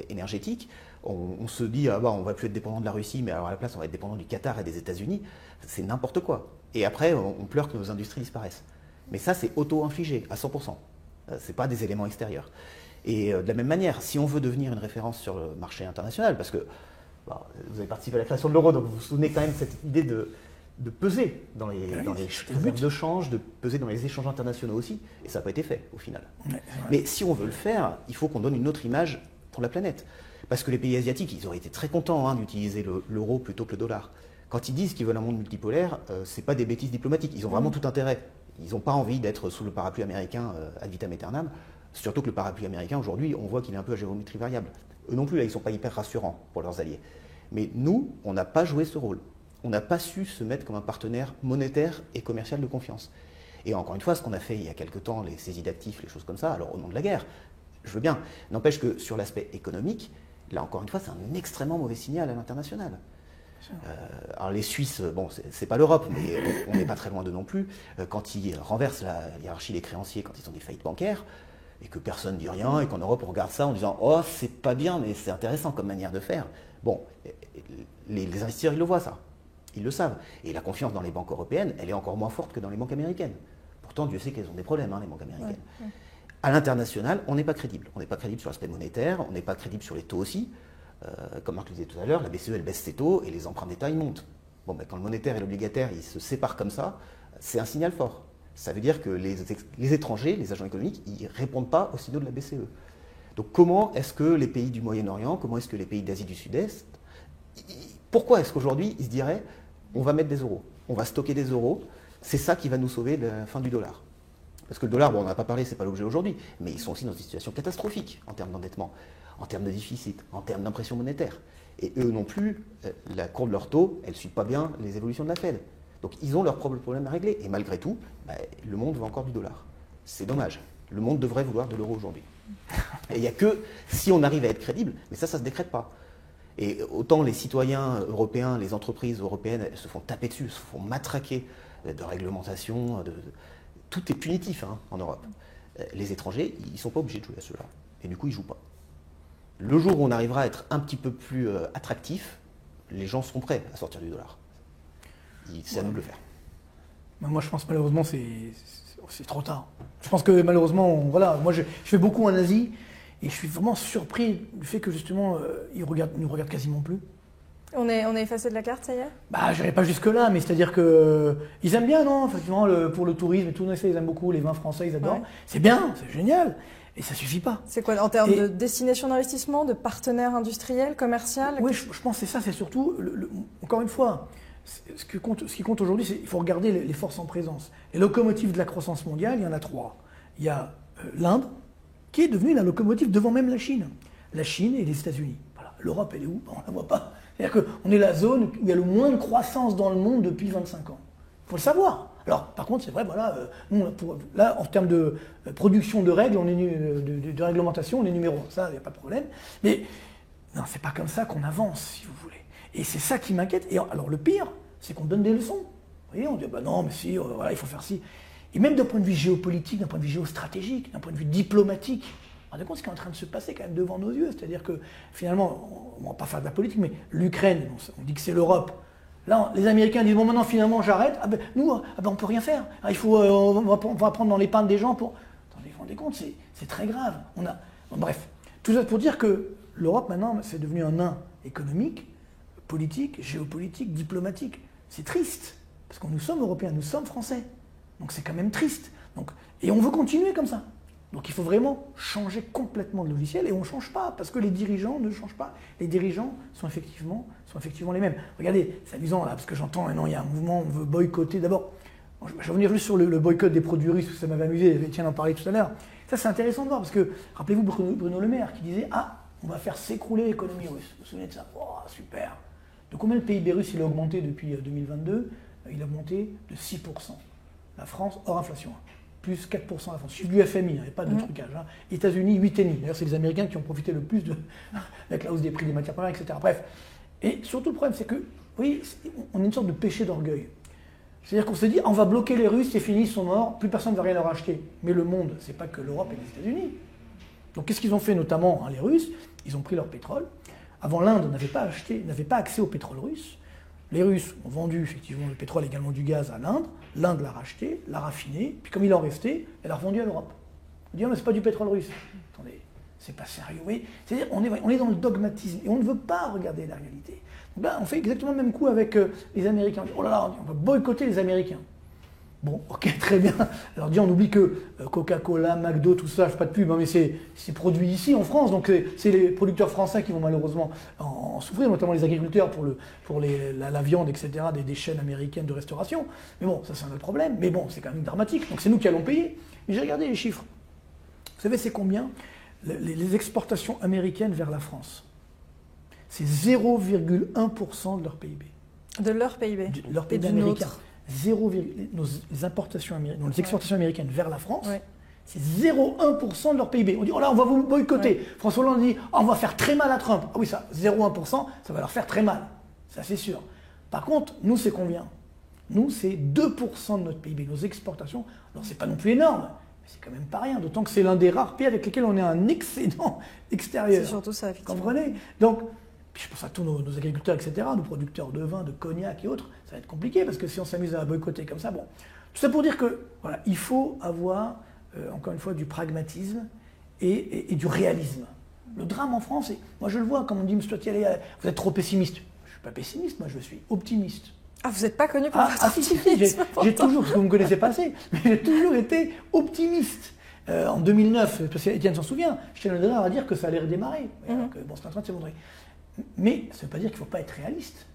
énergétique. On se dit, on ne va plus être dépendant de la Russie, mais alors à la place, on va être dépendant du Qatar et des États-Unis. C'est n'importe quoi. Et après, on pleure que nos industries disparaissent. Mais ça, c'est auto-infligé à 100%. Ce n'est pas des éléments extérieurs. Et de la même manière, si on veut devenir une référence sur le marché international, parce que vous avez participé à la création de l'euro, donc vous vous souvenez quand même de cette idée de peser dans les réserves de change, de peser dans les échanges internationaux aussi, et ça n'a pas été fait au final. Mais si on veut le faire, il faut qu'on donne une autre image pour la planète. Parce que les pays asiatiques, ils auraient été très contents d'utiliser l'euro plutôt que le dollar. Quand ils disent qu'ils veulent un monde multipolaire, ce n'est pas des bêtises diplomatiques, ils ont vraiment tout intérêt. Ils n'ont pas envie d'être sous le parapluie américain ad vitam aeternam, surtout que le parapluie américain, aujourd'hui, on voit qu'il est un peu à géométrie variable. Eux non plus, là, ils ne sont pas hyper rassurants pour leurs alliés. Mais nous, on n'a pas joué ce rôle. On n'a pas su se mettre comme un partenaire monétaire et commercial de confiance. Et encore une fois, ce qu'on a fait il y a quelque temps, les saisies d'actifs, les choses comme ça, alors au nom de la guerre, je veux bien. N'empêche que sur l'aspect économique, là encore une fois, c'est un extrêmement mauvais signal à l'international. Alors les Suisses, c'est pas l'Europe, mais on n'est pas très loin d'eux non plus. Quand ils renversent la hiérarchie des créanciers, quand ils ont des faillites bancaires, et que personne ne dit rien, et qu'en Europe on regarde ça en disant « Oh, c'est pas bien, mais c'est intéressant comme manière de faire ». Bon, les investisseurs, ils le voient ça. Ils le savent. Et la confiance dans les banques européennes, elle est encore moins forte que dans les banques américaines. Pourtant, Dieu sait qu'elles ont des problèmes, les banques américaines. Ouais. À l'international, on n'est pas crédible. On n'est pas crédible sur l'aspect monétaire, on n'est pas crédible sur les taux aussi. Comme Marc le disait tout à l'heure, la BCE, elle baisse ses taux et les emprunts d'État, ils montent. Quand le monétaire et l'obligataire, ils se séparent comme ça, c'est un signal fort. Ça veut dire que les étrangers, les agents économiques, ils ne répondent pas au signaux de la BCE. Donc comment est-ce que les pays du Moyen-Orient, comment est-ce que les pays d'Asie du Sud-Est, pourquoi est-ce qu'aujourd'hui, ils se diraient on va mettre des euros, on va stocker des euros, c'est ça qui va nous sauver de la fin du dollar. Parce que le dollar, on n'en a pas parlé, ce n'est pas l'objet aujourd'hui, mais ils sont aussi dans une situation catastrophique en termes d'endettement, en termes de déficit, en termes d'impression monétaire. Et eux non plus, la courbe de leur taux, elle ne suit pas bien les évolutions de la Fed. Donc ils ont leurs propres problèmes à régler. Et malgré tout, le monde veut encore du dollar. C'est dommage. Le monde devrait vouloir de l'euro aujourd'hui. Et il n'y a que si on arrive à être crédible, mais ça ne se décrète pas. Et autant les citoyens européens, les entreprises européennes, elles se font taper dessus, se font matraquer de réglementation, tout est punitif en Europe. Les étrangers, ils ne sont pas obligés de jouer à ce jeu-là. Et du coup, ils ne jouent pas. Le jour où on arrivera à être un petit peu plus attractif, les gens seront prêts à sortir du dollar. C'est à nous de le faire. Moi, je pense malheureusement c'est trop tard. Je pense que malheureusement, voilà, moi je fais beaucoup en Asie et je suis vraiment surpris du fait que justement ils nous regardent quasiment plus. On est effacé de la carte, ça y est? Bah, je n'irai pas jusque-là, mais c'est-à-dire qu'ils aiment bien, non? Effectivement, pour le tourisme et tout, ils aiment beaucoup, les vins français, ils adorent. Ouais. C'est bien, c'est génial, et ça suffit pas. C'est quoi, en termes de destination d'investissement, de partenaires industriels, commercial? Oui, je pense que c'est ça, c'est surtout, encore une fois, ce qui compte aujourd'hui, c'est qu'il faut regarder les forces en présence. Les locomotives de la croissance mondiale, il y en a 3. Il y a l'Inde, qui est devenue la locomotive devant même la Chine. La Chine et les États-Unis. Voilà. L'Europe, elle est où? On ne la voit pas. C'est-à-dire qu'on est la zone où il y a le moins de croissance dans le monde depuis 25 ans. Il faut le savoir. Alors, par contre, c'est vrai, voilà, nous, là, en termes de production de règles, de réglementation, on est numéro 1. Ça, il n'y a pas de problème. Mais non, c'est pas comme ça qu'on avance, si vous voulez. Et c'est ça qui m'inquiète. Et alors, le pire, c'est qu'on donne des leçons. Vous voyez, on dit, bah non, mais si, voilà, il faut faire ci. Et même d'un point de vue géopolitique, d'un point de vue géostratégique, d'un point de vue diplomatique, vous vous rendez compte ce qui est en train de se passer quand même devant nos yeux. C'est-à-dire que finalement, on ne va pas faire de la politique, mais l'Ukraine, on dit que c'est l'Europe. Là, les Américains disent, bon maintenant finalement j'arrête, ah ben, nous, ah ben, on ne peut rien faire. Ah, on va prendre dans l'épargne des gens pour... Attendez, vous vous rendez compte, c'est très grave. Bon, bref, tout ça pour dire que l'Europe maintenant, c'est devenu un nain économique, politique, géopolitique, diplomatique. C'est triste, parce que nous sommes Européens, nous sommes Français. Donc c'est quand même triste. Et on veut continuer comme ça. Donc il faut vraiment changer complètement de logiciel et on ne change pas parce que les dirigeants ne changent pas. Les dirigeants sont effectivement les mêmes. Regardez, c'est amusant là parce que j'entends maintenant il y a un mouvement, on veut boycotter. D'abord, je vais revenir juste sur le boycott des produits russes, ça m'avait amusé, Étienne en parlait tout à l'heure. Ça c'est intéressant de voir parce que, rappelez-vous Bruno Le Maire qui disait « Ah, on va faire s'écrouler l'économie russe ». Vous vous souvenez de ça? Oh, super. De combien le PIB russe il a augmenté depuis 2022? Il a augmenté de 6%. La France hors inflation. Plus 4% à la France. Suivi du FMI, il n'y a pas de trucage. États-Unis, 8,5%. D'ailleurs, c'est les Américains qui ont profité le plus avec la hausse des prix des matières premières, etc. Bref. Et surtout, le problème, c'est que, oui, on a une sorte de péché d'orgueil. C'est-à-dire qu'on se dit, on va bloquer les Russes, c'est fini, ils sont morts, plus personne ne va rien leur acheter. Mais le monde, c'est pas que l'Europe et les États-Unis. Donc, qu'est-ce qu'ils ont fait, notamment les Russes? Ils ont pris leur pétrole. Avant, l'Inde n'avait pas accès au pétrole russe. Les Russes ont vendu effectivement le pétrole et également du gaz à l'Inde. L'Inde l'a racheté, l'a raffiné, puis comme il en restait, elle l'a revendu à l'Europe. On dit, mais c'est pas du pétrole russe. Attendez, c'est pas sérieux. Oui. C'est-à-dire, on est dans le dogmatisme et on ne veut pas regarder la réalité. Donc là, on fait exactement le même coup avec les Américains. On dit, oh là là, on va boycotter les Américains. Bon, ok, très bien. Alors, on oublie que Coca-Cola, McDo, tout ça, je fais pas de pub, mais c'est produit ici en France, donc c'est les producteurs français qui vont malheureusement en souffrir, notamment les agriculteurs pour la viande, etc., des chaînes américaines de restauration. Mais bon, ça c'est un autre problème, mais bon, c'est quand même dramatique, donc c'est nous qui allons payer. Mais j'ai regardé les chiffres. Vous savez, c'est combien les exportations américaines vers la France? C'est 0,1% de leur PIB. De leur PIB? De leur PIB américain. Nos exportations américaines vers la France, ouais. C'est 0,1% de leur PIB. On dit, oh là, on va vous boycotter. Ouais. François Hollande dit, oh, on va faire très mal à Trump. Ah oui, ça, 0,1%, ça va leur faire très mal. Ça, c'est sûr. Par contre, nous, c'est combien? Nous, c'est 2% de notre PIB, nos exportations. Alors, c'est pas non plus énorme, mais c'est quand même pas rien. D'autant que c'est l'un des rares pays avec lesquels on a un excédent extérieur. C'est surtout ça, effectivement. Comprenez? Donc, je pense à tous nos agriculteurs, etc., nos producteurs de vin, de cognac et autres, ça va être compliqué parce que si on s'amuse à boycotter comme ça, bon. Tout ça pour dire que, voilà, il faut avoir, encore une fois, du pragmatisme et du réalisme. Le drame en France, moi je le vois, comme on dit, vous êtes trop pessimiste. Je ne suis pas pessimiste, moi je suis optimiste. Ah, vous n'êtes pas connu pour votre optimisme. J'ai toujours, parce que vous me connaissez pas assez, mais j'ai toujours été optimiste. En 2009, parce qu'Étienne s'en souvient, j'étais le dernier à dire que ça allait redémarrer. Alors que, bon, c'est en train de s'effondrer. Mais ça ne veut pas dire qu'il ne faut pas être réaliste.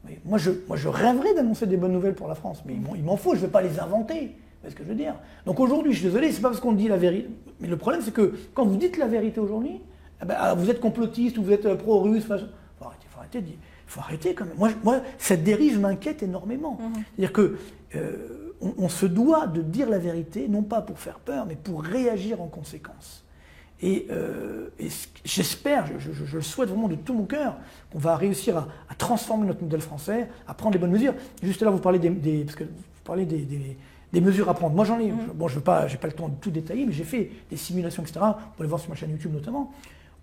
Mais moi, je rêverais d'annoncer des bonnes nouvelles pour la France, mais il m'en faut, je ne vais pas les inventer. C'est ce que je veux dire. Donc aujourd'hui, je suis désolé, c'est pas parce qu'on dit la vérité. Mais le problème, c'est que quand vous dites la vérité aujourd'hui, eh ben, vous êtes complotiste ou vous êtes pro-russe. Il faut arrêter quand même. Moi, cette dérive m'inquiète énormément. C'est-à-dire que on se doit de dire la vérité, non pas pour faire peur, mais pour réagir en conséquence. Et j'espère, je le souhaite vraiment de tout mon cœur, qu'on va réussir à transformer notre modèle français, à prendre les bonnes mesures. Juste là, vous parlez parce que vous parlez des mesures à prendre. Moi, j'en ai. Bon, j'ai pas le temps de tout détailler, mais j'ai fait des simulations, etc. Vous pouvez les voir sur ma chaîne YouTube notamment,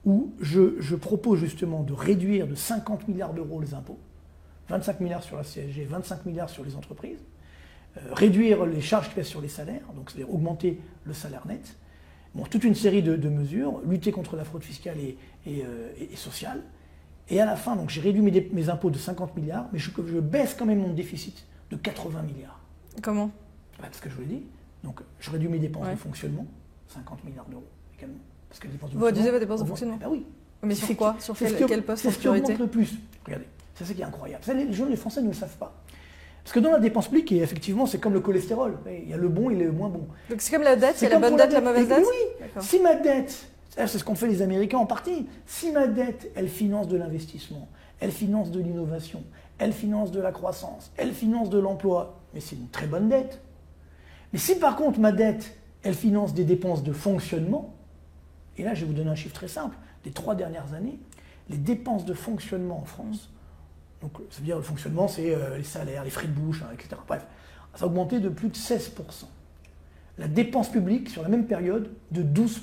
où je propose justement de réduire de 50 milliards d'euros les impôts, 25 milliards sur la CSG, 25 milliards sur les entreprises, réduire les charges qui pèsent sur les salaires, donc c'est-à-dire augmenter le salaire net. Bon, toute une série de mesures, lutter contre la fraude fiscale et sociale. Et à la fin, donc j'ai réduit mes impôts de 50 milliards, mais je baisse quand même mon déficit de 80 milliards. Comment? Parce que je vous l'ai dit. Donc je réduis mes dépenses de fonctionnement, 50 milliards d'euros également. Parce que les dépenses de vous réduisez vos dépenses de fonctionnement? Ben oui. Mais sur quoi? Sur quel poste en priorité? C'est ce qui augmente le plus. Regardez, c'est ça qui est incroyable. Ça, les Français ne le savent pas. Parce que dans la dépense publique, effectivement, c'est comme le cholestérol. Il y a le bon et le moins bon. Donc c'est comme la dette, c'est la bonne dette, la mauvaise dette? Oui. Si ma dette, c'est ce qu'ont fait les Américains en partie, si ma dette, elle finance de l'investissement, elle finance de l'innovation, elle finance de la croissance, elle finance de l'emploi, mais c'est une très bonne dette. Mais si par contre ma dette, elle finance des dépenses de fonctionnement, et là je vais vous donner un chiffre très simple, des 3 dernières années, les dépenses de fonctionnement en France, donc ça veut dire le fonctionnement, c'est les salaires, les frais de bouche, etc. Bref, ça a augmenté de plus de 16%. La dépense publique, sur la même période, de 12%.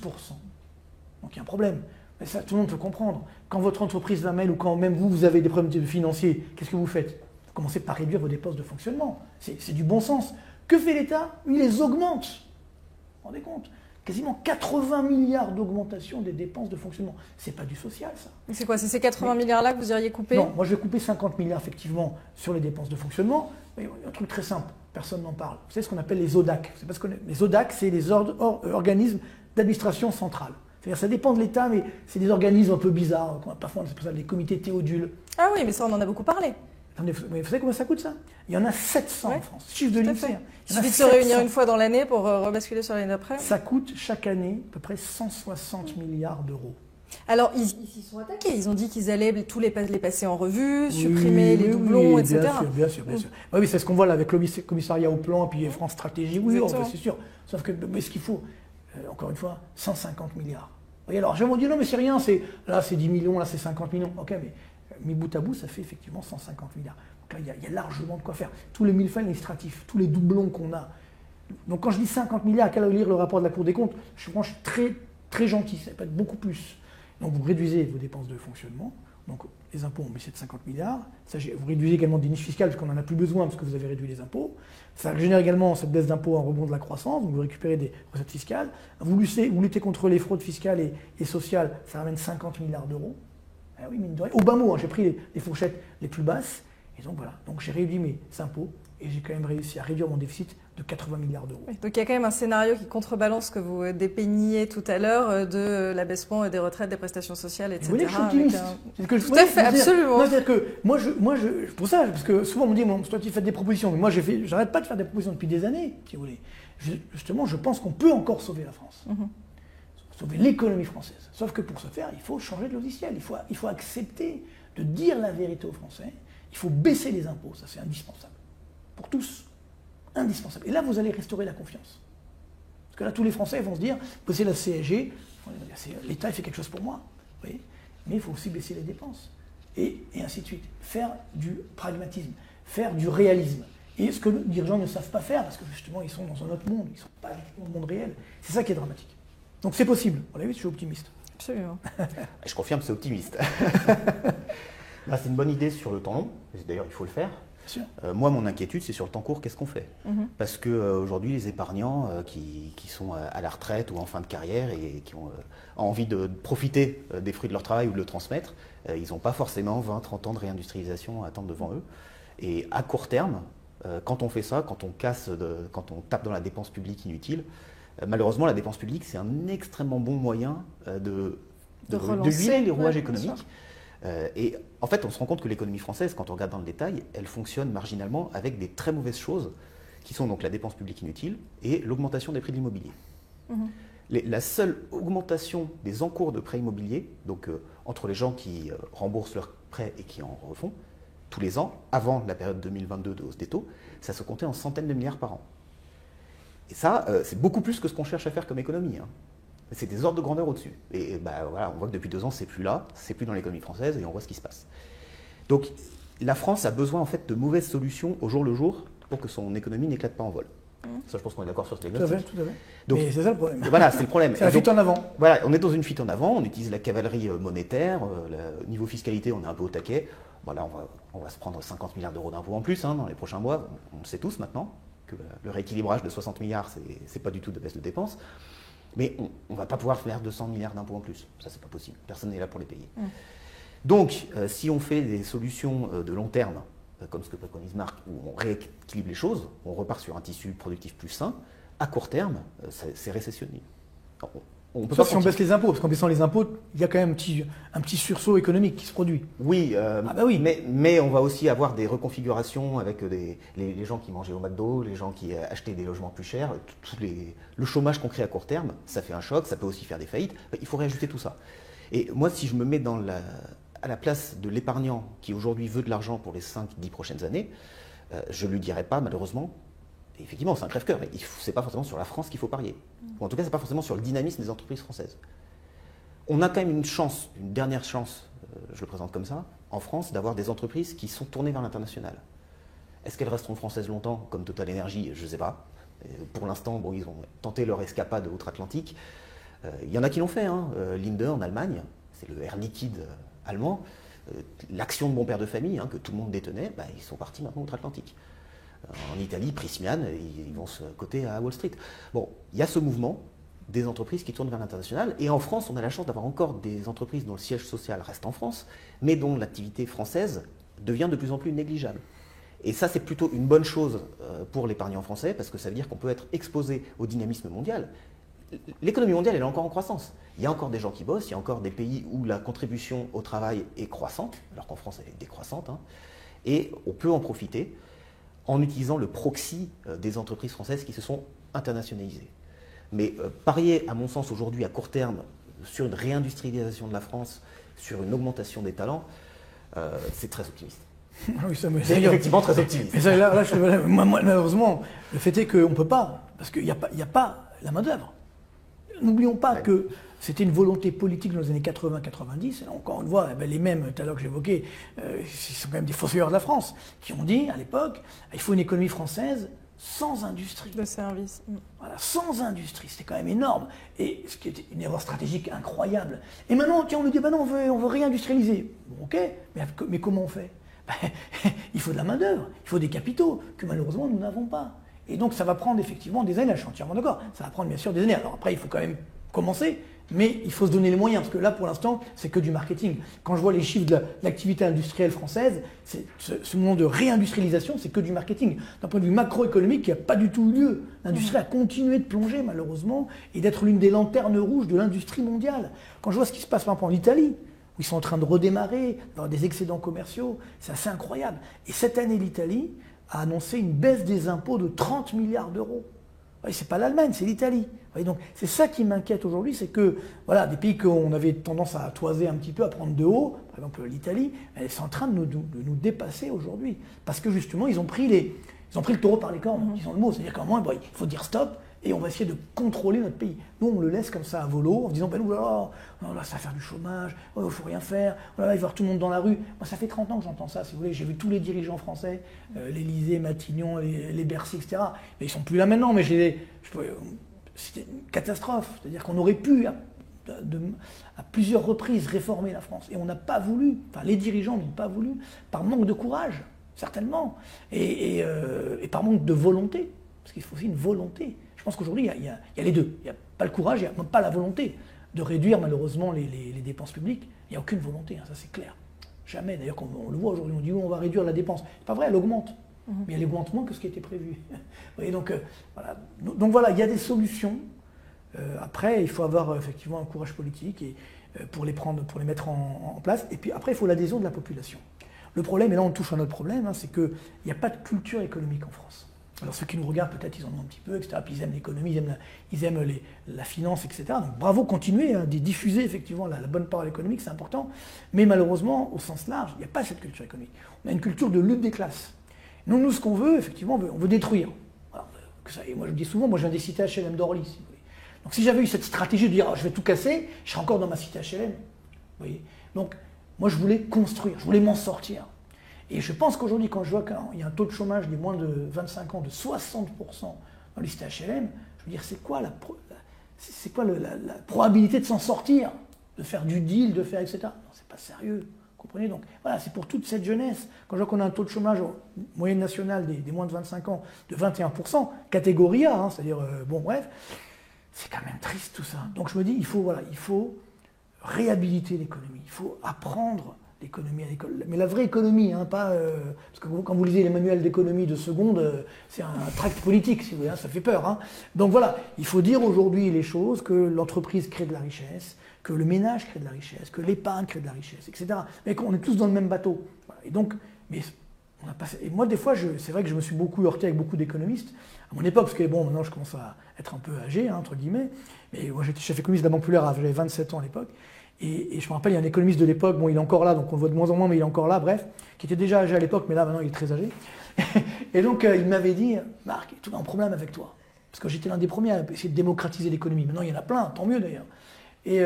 Donc il y a un problème. Mais ça, tout le monde peut comprendre. Quand votre entreprise va mal ou quand même vous avez des problèmes financiers, qu'est-ce que vous faites? Vous commencez par réduire vos dépenses de fonctionnement. C'est du bon sens. Que fait l'État? Il les augmente. Vous vous rendez compte? Quasiment 80 milliards d'augmentation des dépenses de fonctionnement. C'est pas du social, ça. C'est quoi? C'est ces 80 milliards-là que vous iriez couper? Non, moi je vais couper 50 milliards effectivement sur les dépenses de fonctionnement. Mais il y a un truc très simple, personne n'en parle. Vous savez ce qu'on appelle les ODAC. C'est parce que les ODAC, c'est les organismes d'administration centrale. C'est-à-dire ça dépend de l'État, mais c'est des organismes un peu bizarres. Parfois on appelle ça des comités Théodule. Ah oui, mais ça on en a beaucoup parlé. Attendez, vous savez combien ça coûte ça? Il y en a 700 en France. Chiffre de l'INSEE. Il suffit de se réunir une fois dans l'année pour rebasculer sur l'année d'après. Ça coûte chaque année à peu près 160 milliards d'euros. Alors, ils s'y sont attaqués. Ils ont dit qu'ils allaient tous les passer en revue, supprimer les doublons, etc. Bien sûr. Oui, c'est ce qu'on voit là avec le commissariat au plan, puis France Stratégie. Oui, c'est sûr. Sauf que, mais ce qu'il faut, encore une fois, 150 milliards. Oui, alors, je vais vous dire, non, mais c'est rien, là, c'est 10 millions, là, c'est 50 millions. Ok, mais mis bout à bout, ça fait effectivement 150 milliards. Donc là, il y a largement de quoi faire. Tous les millefeuilles administratifs, tous les doublons qu'on a. Donc quand je dis 50 milliards, à qu'à lire le rapport de la Cour des comptes, je suis très, très gentil, ça peut être beaucoup plus. Donc vous réduisez vos dépenses de fonctionnement, donc les impôts ont baissé de 50 milliards, vous réduisez également des niches fiscales parce qu'on n'en a plus besoin parce que vous avez réduit les impôts, ça génère également cette baisse d'impôts en rebond de la croissance, donc vous récupérez des recettes fiscales, vous luttez contre les fraudes fiscales et sociales, ça ramène 50 milliards d'euros. Ah oui, mine de rien. Au bas mot, j'ai pris les fourchettes les plus basses, et donc voilà, donc j'ai réduit mes impôts, et j'ai quand même réussi à réduire mon déficit de 80 milliards d'euros. Oui, donc il y a quand même un scénario qui contrebalance ce que vous dépeigniez tout à l'heure de l'abaissement des retraites, des prestations sociales, etc. Vous voyez, je suis optimiste. Tout à fait, absolument. C'est-à-dire que moi, pour ça, parce que souvent on me dit, toi tu fais des propositions, mais moi j'arrête pas de faire des propositions depuis des années, si vous voulez. Justement, je pense qu'on peut encore sauver la France. Sauver l'économie française. Sauf que pour ce faire, il faut changer de logiciel. Il faut accepter de dire la vérité aux Français. Il faut baisser les impôts. Ça, c'est indispensable. Pour tous. Indispensable. Et là, vous allez restaurer la confiance. Parce que là, tous les Français vont se dire, baisser la CSG, l'État, il fait quelque chose pour moi. Vous voyez, mais il faut aussi baisser les dépenses. Et ainsi de suite. Faire du pragmatisme. Faire du réalisme. Et ce que les dirigeants ne savent pas faire, parce que justement, ils sont dans un autre monde. Ils ne sont pas dans le monde réel. C'est ça qui est dramatique. Donc c'est possible. Vous l'avez vu, je suis optimiste. Absolument. Je confirme, c'est optimiste. Là, c'est une bonne idée sur le temps long. D'ailleurs, il faut le faire. Bien sûr. Moi, mon inquiétude, c'est sur le temps court. Qu'est-ce qu'on fait? Parce qu'aujourd'hui, les épargnants qui sont à la retraite ou en fin de carrière et qui ont envie de profiter des fruits de leur travail ou de le transmettre, ils n'ont pas forcément 20-30 ans de réindustrialisation à attendre devant eux. Et à court terme, quand on fait ça, quand on tape dans la dépense publique inutile, malheureusement, la dépense publique, c'est un extrêmement bon moyen de huiler les rouages économiques. Et en fait, on se rend compte que l'économie française, quand on regarde dans le détail, elle fonctionne marginalement avec des très mauvaises choses, qui sont donc la dépense publique inutile et l'augmentation des prix de l'immobilier. La seule augmentation des encours de prêts immobiliers, donc entre les gens qui remboursent leurs prêts et qui en refont, tous les ans, avant la période 2022 de hausse des taux, ça se comptait en centaines de milliards par an. Et ça, c'est beaucoup plus que ce qu'on cherche à faire comme économie. Hein. C'est des ordres de grandeur au-dessus. Et voilà, on voit que depuis 2 ans, c'est plus là, c'est plus dans l'économie française, et on voit ce qui se passe. Donc, la France a besoin en fait de mauvaises solutions au jour le jour pour que son économie n'éclate pas en vol. Ça, je pense qu'on est d'accord sur ce diagnostic. Tout à fait. Donc, mais c'est ça le problème. Voilà, c'est le problème. C'est la fuite en avant. Voilà, on est dans une fuite en avant, on utilise la cavalerie monétaire, niveau fiscalité, on est un peu au taquet. Voilà, on va se prendre 50 milliards d'euros d'impôts en plus dans les prochains mois. On le sait tous maintenant, que le rééquilibrage de 60 milliards, c'est pas du tout de baisse de dépenses. Mais on ne va pas pouvoir faire 200 milliards d'impôts en plus. Ça, c'est pas possible. Personne n'est là pour les payer. Donc, si on fait des solutions de long terme, comme ce que préconise Marc, où on rééquilibre les choses, on repart sur un tissu productif plus sain, à court terme, c'est récessionnel. On peut Sauf pas si on baisse les impôts, parce qu'en baissant les impôts, il y a quand même un petit sursaut économique qui se produit. Oui, oui. Mais on va aussi avoir des reconfigurations avec les gens qui mangeaient au McDo, les gens qui achetaient des logements plus chers, le chômage qu'on crée à court terme, ça fait un choc, ça peut aussi faire des faillites. Il faut réajuster tout ça. Et moi, si je me mets à la place de l'épargnant qui aujourd'hui veut de l'argent pour les 5-10 prochaines années, je ne lui dirais pas, malheureusement, et effectivement, c'est un crève-cœur, mais ce n'est pas forcément sur la France qu'il faut parier. Ou en tout cas, ce n'est pas forcément sur le dynamisme des entreprises françaises. On a quand même une chance, une dernière chance, je le présente comme ça, en France, d'avoir des entreprises qui sont tournées vers l'international. Est-ce qu'elles resteront françaises longtemps, comme Total Energy? Je ne sais pas. Pour l'instant, ils ont tenté leur escapade outre-Atlantique. Il y en a qui l'ont fait. Linde en Allemagne, c'est le Air Liquide allemand. L'action de mon père de famille, que tout le monde détenait, ils sont partis maintenant outre-Atlantique. En Italie, Prysmian, ils vont se coter à Wall Street. Bon, il y a ce mouvement des entreprises qui tournent vers l'international. Et en France, on a la chance d'avoir encore des entreprises dont le siège social reste en France, mais dont l'activité française devient de plus en plus négligeable. Et ça, c'est plutôt une bonne chose pour l'épargnant français, parce que ça veut dire qu'on peut être exposé au dynamisme mondial. L'économie mondiale, elle est encore en croissance. Il y a encore des gens qui bossent, il y a encore des pays où la contribution au travail est croissante, alors qu'en France, elle est décroissante. Et on peut en profiter en utilisant le proxy des entreprises françaises qui se sont internationalisées. Mais parier, à mon sens, aujourd'hui, à court terme, sur une réindustrialisation de la France, sur une augmentation des talents, c'est très optimiste. Oui, c'est effectivement très optimiste. Mais ça, moi, malheureusement, le fait est qu'on ne peut pas, parce qu'il n'y a pas la main-d'œuvre. N'oublions pas que c'était une volonté politique dans les années 80-90. Encore une fois, les mêmes, tout à l'heure que j'évoquais, ce sont quand même des fossoyeurs de la France, qui ont dit à l'époque, il faut une économie française sans industrie. De service. Voilà, sans industrie, c'était quand même énorme. Et ce qui était une erreur stratégique incroyable. Et maintenant, tiens, on nous dit, non, on veut réindustrialiser. Bon, ok, mais comment on fait? Il faut de la main-d'œuvre, il faut des capitaux, que malheureusement nous n'avons pas. Et donc ça va prendre effectivement des années, je suis entièrement d'accord. Ça va prendre bien sûr des années. Alors après, il faut quand même commencer, mais il faut se donner les moyens, parce que là, pour l'instant, c'est que du marketing. Quand je vois les chiffres de l'activité industrielle française, ce moment de réindustrialisation, c'est que du marketing. D'un point de vue macroéconomique, il n'y a pas du tout eu lieu. L'industrie a continué de plonger, malheureusement, et d'être l'une des lanternes rouges de l'industrie mondiale. Quand je vois ce qui se passe par exemple en Italie, où ils sont en train de redémarrer, d'avoir des excédents commerciaux, c'est assez incroyable. Et cette année, l'Italie a annoncé une baisse des impôts de 30 milliards d'euros. C'est pas l'Allemagne, c'est l'Italie. Donc c'est ça qui m'inquiète aujourd'hui, c'est que voilà, des pays qu'on avait tendance à toiser un petit peu, à prendre de haut, par exemple l'Italie, elle est en train de nous dépasser aujourd'hui. Parce que justement, ils ont pris le taureau par les cornes, disons le mot. C'est-à-dire qu'à un moment, il faut dire stop, et on va essayer de contrôler notre pays. Nous, on le laisse comme ça à volo, en disant, là, ça va faire du chômage, il ne faut rien faire, il va y avoir tout le monde dans la rue. Moi, ça fait 30 ans que j'entends ça, si vous voulez. J'ai vu tous les dirigeants français, l'Élysée, Matignon, les Bercy, etc. Mais ils ne sont plus là maintenant, mais c'était une catastrophe. C'est-à-dire qu'on aurait pu, à plusieurs reprises, réformer la France. Et on n'a pas voulu, les dirigeants n'ont pas voulu, par manque de courage, certainement, et par manque de volonté. Parce qu'il faut aussi une volonté. Je pense qu'aujourd'hui, il y a les deux. Il n'y a pas le courage, il n'y a même pas la volonté de réduire malheureusement les dépenses publiques. Il n'y a aucune volonté, ça c'est clair. Jamais. D'ailleurs, on le voit aujourd'hui, on dit on va réduire la dépense. C'est pas vrai, elle augmente. Mais elle augmente moins que ce qui était prévu. Vous voyez, donc voilà, il y a des solutions. Après, il faut avoir effectivement un courage politique pour les mettre en place. Et puis après, il faut l'adhésion de la population. Le problème, et là on touche à notre problème, c'est qu'il n'y a pas de culture économique en France. Alors ceux qui nous regardent, peut-être, ils en ont un petit peu, etc. Puis ils aiment l'économie, ils aiment la finance, etc. Donc bravo, continuez de diffuser effectivement la bonne parole économique, c'est important. Mais malheureusement, au sens large, il n'y a pas cette culture économique. On a une culture de lutte des classes. Nous, ce qu'on veut, effectivement, on veut détruire. Alors, Et moi je me dis souvent, moi je viens des cités HLM d'Orly, si vous voulez. Donc si j'avais eu cette stratégie de dire je vais tout casser, je serais encore dans ma cité HLM. Vous voyez. Donc moi je voulais construire, je voulais m'en sortir. Et je pense qu'aujourd'hui, quand je vois qu'il y a un taux de chômage des moins de 25 ans de 60% dans les cités HLM, je veux dire, c'est quoi la probabilité de s'en sortir, de faire du deal, de faire etc. Non, c'est pas sérieux. Vous comprenez? Donc voilà, c'est pour toute cette jeunesse. Quand je vois qu'on a un taux de chômage moyenne nationale des moins de 25 ans de 21%, catégorie A, c'est-à-dire, bon bref, c'est quand même triste tout ça. Donc je me dis, il faut réhabiliter l'économie, il faut apprendre l'économie à l'école. Mais la vraie économie, pas... parce que quand vous lisez les manuels d'économie de seconde, c'est un tract politique, si vous voulez, ça fait peur. Donc voilà, il faut dire aujourd'hui les choses, que l'entreprise crée de la richesse, que le ménage crée de la richesse, que l'épargne crée de la richesse, etc. Mais qu'on est tous dans le même bateau. Voilà. Et donc, et moi, des fois, c'est vrai que je me suis beaucoup heurté avec beaucoup d'économistes. À mon époque, parce que bon, maintenant je commence à être un peu âgé, entre guillemets, mais moi j'étais chef économiste de la Banque Populaire, j'avais 27 ans à l'époque. Et je me rappelle, il y a un économiste de l'époque, bon, il est encore là, donc on le voit de moins en moins, mais il est encore là, bref, qui était déjà âgé à l'époque, mais là, maintenant, il est très âgé. Et donc, il m'avait dit, Marc, il y a un problème avec toi. Parce que j'étais l'un des premiers à essayer de démocratiser l'économie. Maintenant, il y en a plein, tant mieux d'ailleurs. Et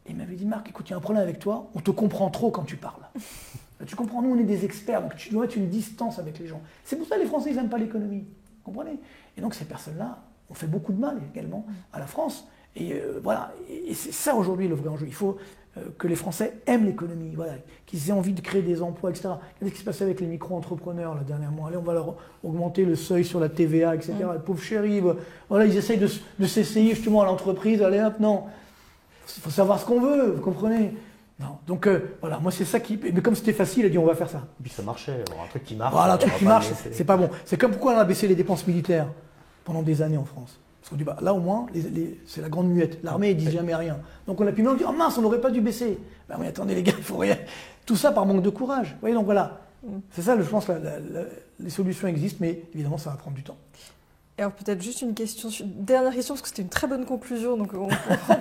il m'avait dit, Marc, écoute, il y a un problème avec toi, on te comprend trop quand tu parles. Tu comprends, nous, on est des experts, donc tu dois être une distance avec les gens. C'est pour ça que les Français, ils n'aiment pas l'économie. Vous comprenez? Et donc, ces personnes-là ont fait beaucoup de mal également à la France. Et voilà, et c'est ça aujourd'hui le vrai enjeu. Il faut que les Français aiment l'économie, voilà, qu'ils aient envie de créer des emplois, etc. Qu'est-ce qui se passait avec les micro-entrepreneurs là, dernièrement? Allez, on va leur augmenter le seuil sur la TVA, etc. Les pauvres chéris, voilà, ils essayent de s'essayer justement à l'entreprise. Allez hop, non. Il faut savoir ce qu'on veut, vous comprenez? Non. Donc voilà, moi c'est ça qui... Mais comme c'était facile, il a dit on va faire ça. Et puis ça marchait, un truc qui marche. Voilà, un truc qui marche, c'est pas bon. C'est comme pourquoi on a baissé les dépenses militaires pendant des années en France. Parce qu'on dit, là au moins, c'est la grande muette. L'armée ne dit jamais rien. Donc on a pu nous dire, oh mince, on n'aurait pas dû baisser. Ben oui, attendez les gars, il faut rien. Tout ça par manque de courage. Vous voyez, donc voilà. C'est ça, je pense, les solutions existent, mais évidemment, ça va prendre du temps. Et alors peut-être juste une dernière question, parce que c'était une très bonne conclusion, donc on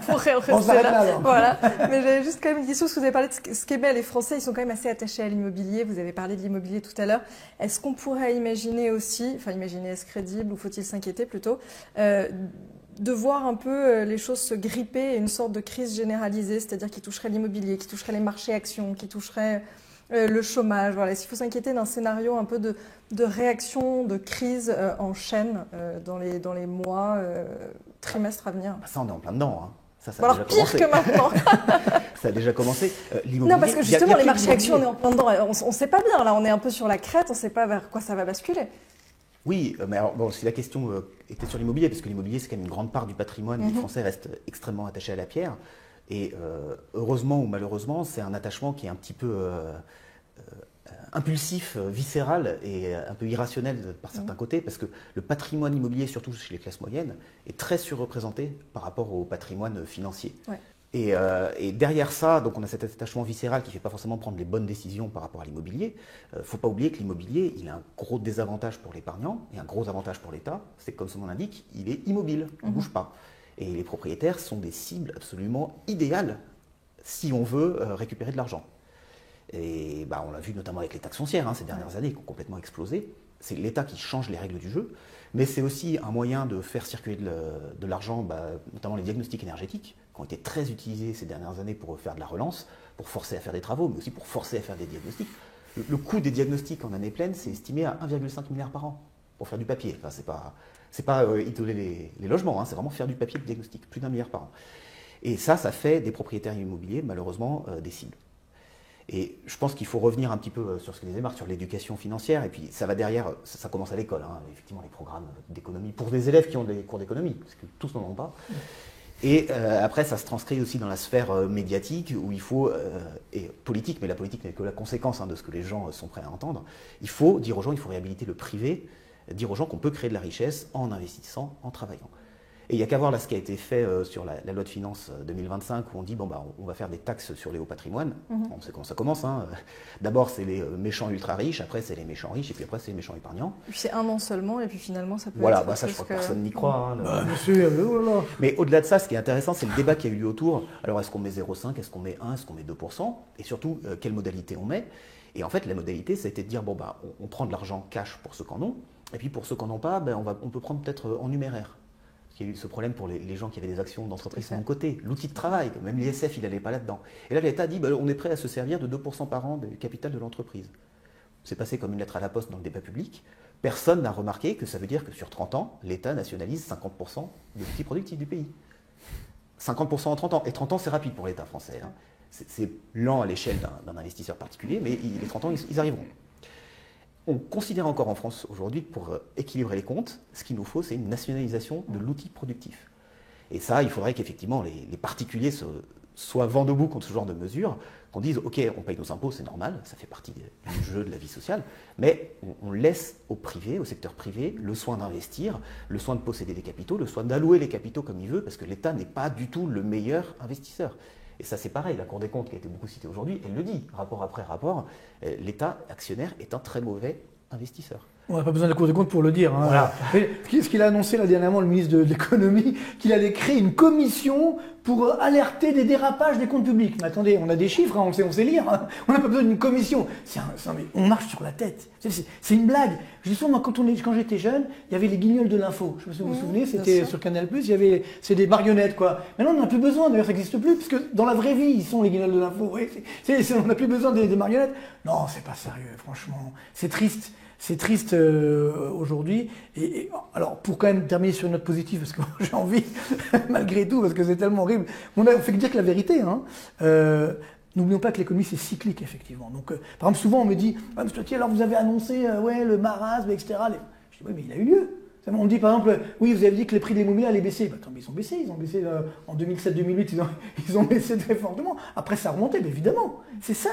pourrait en rester on s'arrête là. Alors. Voilà. Mais j'avais juste quand même une question, parce que vous avez parlé de ce qu'aimaient les Français, ils sont quand même assez attachés à l'immobilier, vous avez parlé de l'immobilier tout à l'heure. Est-ce qu'on pourrait imaginer aussi, imaginer est-ce crédible, ou faut-il s'inquiéter plutôt, de voir un peu les choses se gripper et une sorte de crise généralisée, c'est-à-dire qui toucherait l'immobilier, qui toucherait les marchés actions, qui toucherait le chômage. Voilà. Est-ce qu'il faut s'inquiéter d'un scénario un peu de réaction, de crise en chaîne dans les mois, trimestres à venir? Ça, on est en plein dedans. Ça a déjà commencé. Pire que maintenant. Ça a déjà commencé. Non, parce que justement, les marchés actions, on est en plein dedans. On ne sait pas bien. Là, on est un peu sur la crête. On ne sait pas vers quoi ça va basculer. Oui, mais alors, bon, si la question était sur l'immobilier, parce que l'immobilier, c'est quand même une grande part du patrimoine, les Français restent extrêmement attachés à la pierre. Et heureusement ou malheureusement, c'est un attachement qui est un petit peu impulsif, viscéral et un peu irrationnel par certains côtés, parce que le patrimoine immobilier, surtout chez les classes moyennes, est très surreprésenté par rapport au patrimoine financier. Ouais. Et derrière ça, donc on a cet attachement viscéral qui ne fait pas forcément prendre les bonnes décisions par rapport à l'immobilier. Il ne faut pas oublier que l'immobilier, il a un gros désavantage pour l'épargnant et un gros avantage pour l'État. C'est comme son nom l'indique, il est immobile, il ne bouge pas. Et les propriétaires sont des cibles absolument idéales si on veut récupérer de l'argent. Et on l'a vu notamment avec les taxes foncières ces dernières années qui ont complètement explosé. C'est l'État qui change les règles du jeu, mais c'est aussi un moyen de faire circuler de l'argent, notamment les diagnostics énergétiques, qui ont été très utilisés ces dernières années pour faire de la relance, pour forcer à faire des travaux, mais aussi pour forcer à faire des diagnostics. Le coût des diagnostics en année pleine, c'est estimé à 1,5 milliard par an pour faire du papier. Enfin, c'est pas isoler les logements, c'est vraiment faire du papier de diagnostic, plus d'1 milliard par an. Et ça fait des propriétaires immobiliers, malheureusement, des cibles. Et je pense qu'il faut revenir un petit peu sur ce que disait Marc, sur l'éducation financière, et puis ça va derrière, ça commence à l'école, effectivement les programmes d'économie, pour des élèves qui ont des cours d'économie, parce que tous n'en ont pas. Et après, ça se transcrit aussi dans la sphère médiatique, où il faut, et politique, mais la politique n'est que la conséquence de ce que les gens sont prêts à entendre, il faut dire aux gens, il faut réhabiliter le privé, dire aux gens qu'on peut créer de la richesse en investissant, en travaillant. Et il n'y a qu'à voir là ce qui a été fait sur la loi de finances 2025 où on dit on va faire des taxes sur les hauts patrimoines. On sait comment ça commence. D'abord c'est les méchants ultra riches, après c'est les méchants riches et puis après c'est les méchants épargnants. Et puis c'est 1 an seulement et puis finalement ça peut être... ça je crois que personne n'y croit. Monsieur, mais au-delà de ça, ce qui est intéressant, c'est le débat qui a eu lieu autour. Alors est-ce qu'on met 0,5, est-ce qu'on met 1, est-ce qu'on met 2% et surtout quelle modalité on met. Et en fait la modalité c'était de dire on prend de l'argent cash pour ceux qui en ont. Et puis pour ceux qui n'en ont pas, on peut prendre peut-être en numéraire. Il y a eu ce problème pour les gens qui avaient des actions d'entreprise sur mon côté. L'outil de travail, même l'ISF, il n'allait pas là-dedans. Et là, l'État dit on est prêt à se servir de 2% par an du capital de l'entreprise. C'est passé comme une lettre à la poste dans le débat public. Personne n'a remarqué que ça veut dire que sur 30 ans, l'État nationalise 50% des outils productifs du pays. 50% en 30 ans. Et 30 ans, c'est rapide pour l'État français. Hein. C'est lent à l'échelle d'un investisseur particulier, mais les 30 ans, ils arriveront. On considère encore en France aujourd'hui que pour équilibrer les comptes, ce qu'il nous faut, c'est une nationalisation de l'outil productif. Et ça, il faudrait qu'effectivement les particuliers soient vent debout contre ce genre de mesures, qu'on dise « Ok, on paye nos impôts, c'est normal, ça fait partie du jeu de la vie sociale, mais on laisse au privé, au secteur privé, le soin d'investir, le soin de posséder des capitaux, le soin d'allouer les capitaux comme il veut, parce que l'État n'est pas du tout le meilleur investisseur. » Et ça, c'est pareil, la Cour des comptes qui a été beaucoup citée aujourd'hui, elle le dit, rapport après rapport, l'État actionnaire est un très mauvais investisseur. On n'a pas besoin de la Cour des comptes pour le dire. Hein. Voilà. Ce qu'il a annoncé là dernièrement, le ministre de l'économie, qu'il allait créer une commission pour alerter des dérapages des comptes publics. Mais attendez, on a des chiffres, hein, on sait lire. Hein. On n'a pas besoin d'une commission. Mais on marche sur la tête. C'est une blague. Je dis souvent, quand j'étais jeune, il y avait les guignols de l'info. Je ne sais pas si vous vous souvenez, c'était sur Canal+, c'est des marionnettes, quoi. Maintenant, on n'en a plus besoin. D'ailleurs, ça n'existe plus, parce que dans la vraie vie, ils sont les guignols de l'info. Oui, on n'a plus besoin des marionnettes. Non, c'est pas sérieux, franchement. C'est triste. C'est triste aujourd'hui. Et alors, pour quand même terminer sur une note positive, parce que j'ai envie, malgré tout, parce que c'est tellement horrible, on fait que dire que la vérité. Hein, n'oublions pas que l'économie, c'est cyclique, effectivement. Donc, par exemple, souvent, on me dit « alors vous avez annoncé le marasme, etc. » Je dis « Oui, mais il a eu lieu. » On me dit par exemple, oui, vous avez dit que les prix de l'immobilier allaient baisser. Attends, mais ils ont baissé en 2007-2008, ils ont baissé très fortement. Après, ça a remonté, mais évidemment. C'est ça,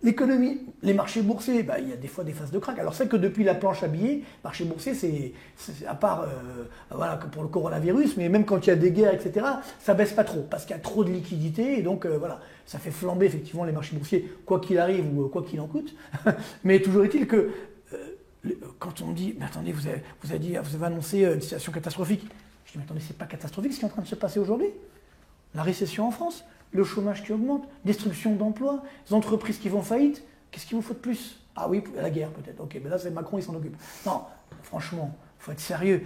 l'économie. Les marchés boursiers, il y a des fois des phases de crack. Alors, c'est que depuis la planche à billets, marché boursier, c'est à part pour le coronavirus, mais même quand il y a des guerres, etc., ça baisse pas trop, parce qu'il y a trop de liquidités, et donc ça fait flamber effectivement les marchés boursiers, quoi qu'il arrive ou quoi qu'il en coûte. Mais toujours est-il que quand on me dit, mais attendez, vous avez annoncé une situation catastrophique. Je dis, mais attendez, c'est pas catastrophique ce qui est en train de se passer aujourd'hui. La récession en France, le chômage qui augmente, destruction d'emplois, les entreprises qui vont faillite. Qu'est-ce qu'il vous faut de plus? Ah oui, la guerre peut-être. Ok, mais là c'est Macron, il s'en occupe. Non, franchement, il faut être sérieux.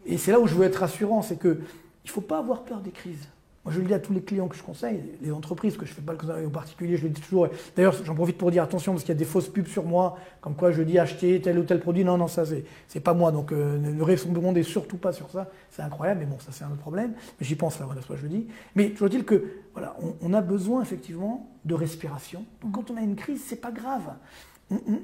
Et c'est là où je veux être rassurant, c'est qu'il ne faut pas avoir peur des crises. Moi, je le dis à tous les clients que je conseille, les entreprises, que je ne fais pas le conseil en particulier, je le dis toujours. D'ailleurs, j'en profite pour dire attention, parce qu'il y a des fausses pubs sur moi, comme quoi je dis acheter tel ou tel produit. Non, ça, c'est pas moi. Donc, ne répondez surtout pas sur ça. C'est incroyable, mais bon, ça, c'est un autre problème. Mais j'y pense là, voilà ce que je dis. Mais toujours dire que, voilà, on a besoin, effectivement, de respiration. Donc, quand on a une crise, c'est pas grave.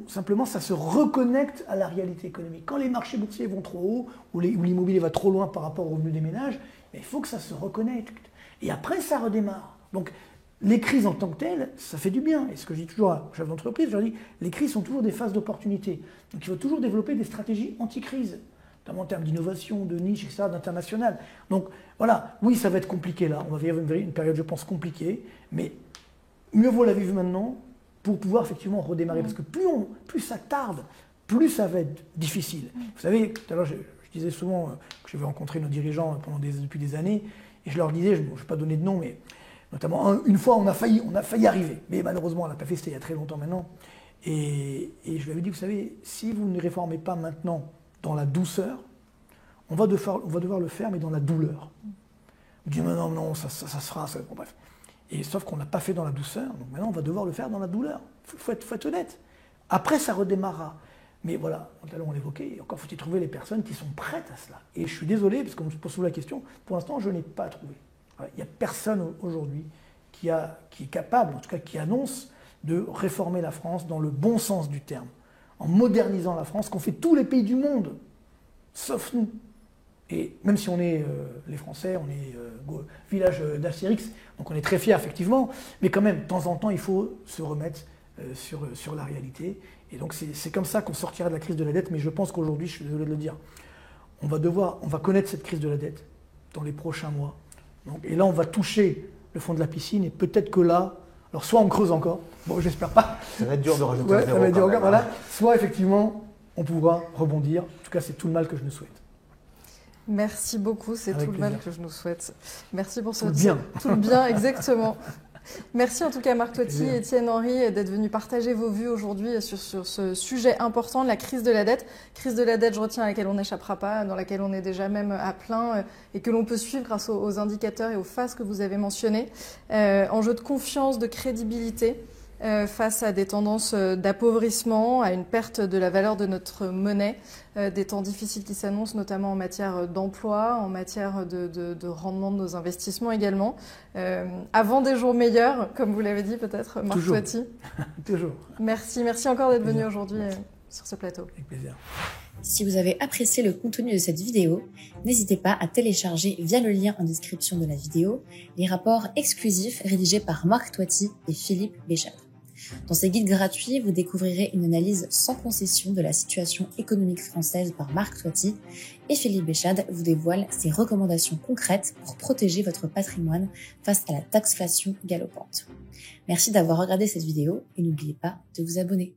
Simplement, ça se reconnecte à la réalité économique. Quand les marchés boursiers vont trop haut, ou l'immobilier va trop loin par rapport aux revenus des ménages, il faut que ça se reconnecte. Et après, ça redémarre. Donc, les crises en tant que telles, ça fait du bien. Et ce que je dis toujours aux chefs d'entreprise, je leur dis, les crises sont toujours des phases d'opportunité. Donc, il faut toujours développer des stratégies anti-crise, notamment en termes d'innovation, de niche, etc., d'international. Donc, voilà, oui, ça va être compliqué là. On va vivre une période, je pense, compliquée. Mais mieux vaut la vivre maintenant pour pouvoir effectivement redémarrer. Parce que plus ça tarde, plus ça va être difficile. Vous savez, tout à l'heure, je disais souvent que je vais rencontrer nos dirigeants depuis des années. Et je leur disais, je ne vais pas donner de nom, mais notamment une fois on a failli arriver. Mais malheureusement, on l'a pas fait, c'était il y a très longtemps maintenant. Et je lui avais dit, vous savez, si vous ne réformez pas maintenant dans la douceur, on va devoir le faire, mais dans la douleur. On dit, mais non, ça se fera. Bon, bref. Et sauf qu'on ne l'a pas fait dans la douceur, donc maintenant on va devoir le faire dans la douleur. Il faut être honnête. Après, ça redémarrera. Mais voilà, tout à l'heure on l'évoquait, encore faut-il trouver les personnes qui sont prêtes à cela. Et je suis désolé, parce qu'on me pose souvent la question, pour l'instant je n'ai pas trouvé. Il n'y a personne aujourd'hui qui est capable, en tout cas qui annonce de réformer la France dans le bon sens du terme, en modernisant la France, qu'ont fait tous les pays du monde, sauf nous. Et même si on est les Français, on est village d'Astérix, donc on est très fiers effectivement, mais quand même, de temps en temps, il faut se remettre sur la réalité. Et donc c'est comme ça qu'on sortira de la crise de la dette, mais je pense qu'aujourd'hui, je suis désolé de le dire, on va connaître cette crise de la dette dans les prochains mois. Donc, et là, on va toucher le fond de la piscine, et peut-être que là, alors soit on creuse encore, bon j'espère pas. Ça va être dur de rajouter un zéro. Ça va être dur encore, voilà. Soit effectivement, on pourra rebondir. En tout cas, c'est tout le mal que je nous souhaite. Merci beaucoup, c'est Avec tout le plaisir. mal que je nous souhaite. Merci pour ce tout le bien. Tout le bien, exactement. Merci en tout cas Marc Toiti et Étienne Henry d'être venus partager vos vues aujourd'hui sur ce sujet important de la crise de la dette. Crise de la dette, je retiens, à laquelle on n'échappera pas, dans laquelle on est déjà même à plein et que l'on peut suivre grâce aux indicateurs et aux phases que vous avez mentionnées. Enjeu de confiance, de crédibilité face à des tendances d'appauvrissement, à une perte de la valeur de notre monnaie, des temps difficiles qui s'annoncent, notamment en matière d'emploi, en matière de rendement de nos investissements également. Avant des jours meilleurs, comme vous l'avez dit peut-être, Marc Toiti. Toujours. Merci encore d'être venu aujourd'hui sur ce plateau. Avec plaisir. Si vous avez apprécié le contenu de cette vidéo, n'hésitez pas à télécharger via le lien en description de la vidéo les rapports exclusifs rédigés par Marc Toiti et Philippe Béchade. Dans ces guides gratuits, vous découvrirez une analyse sans concession de la situation économique française par Marc Toiti et Philippe Béchade vous dévoile ses recommandations concrètes pour protéger votre patrimoine face à la taxflation galopante. Merci d'avoir regardé cette vidéo et n'oubliez pas de vous abonner.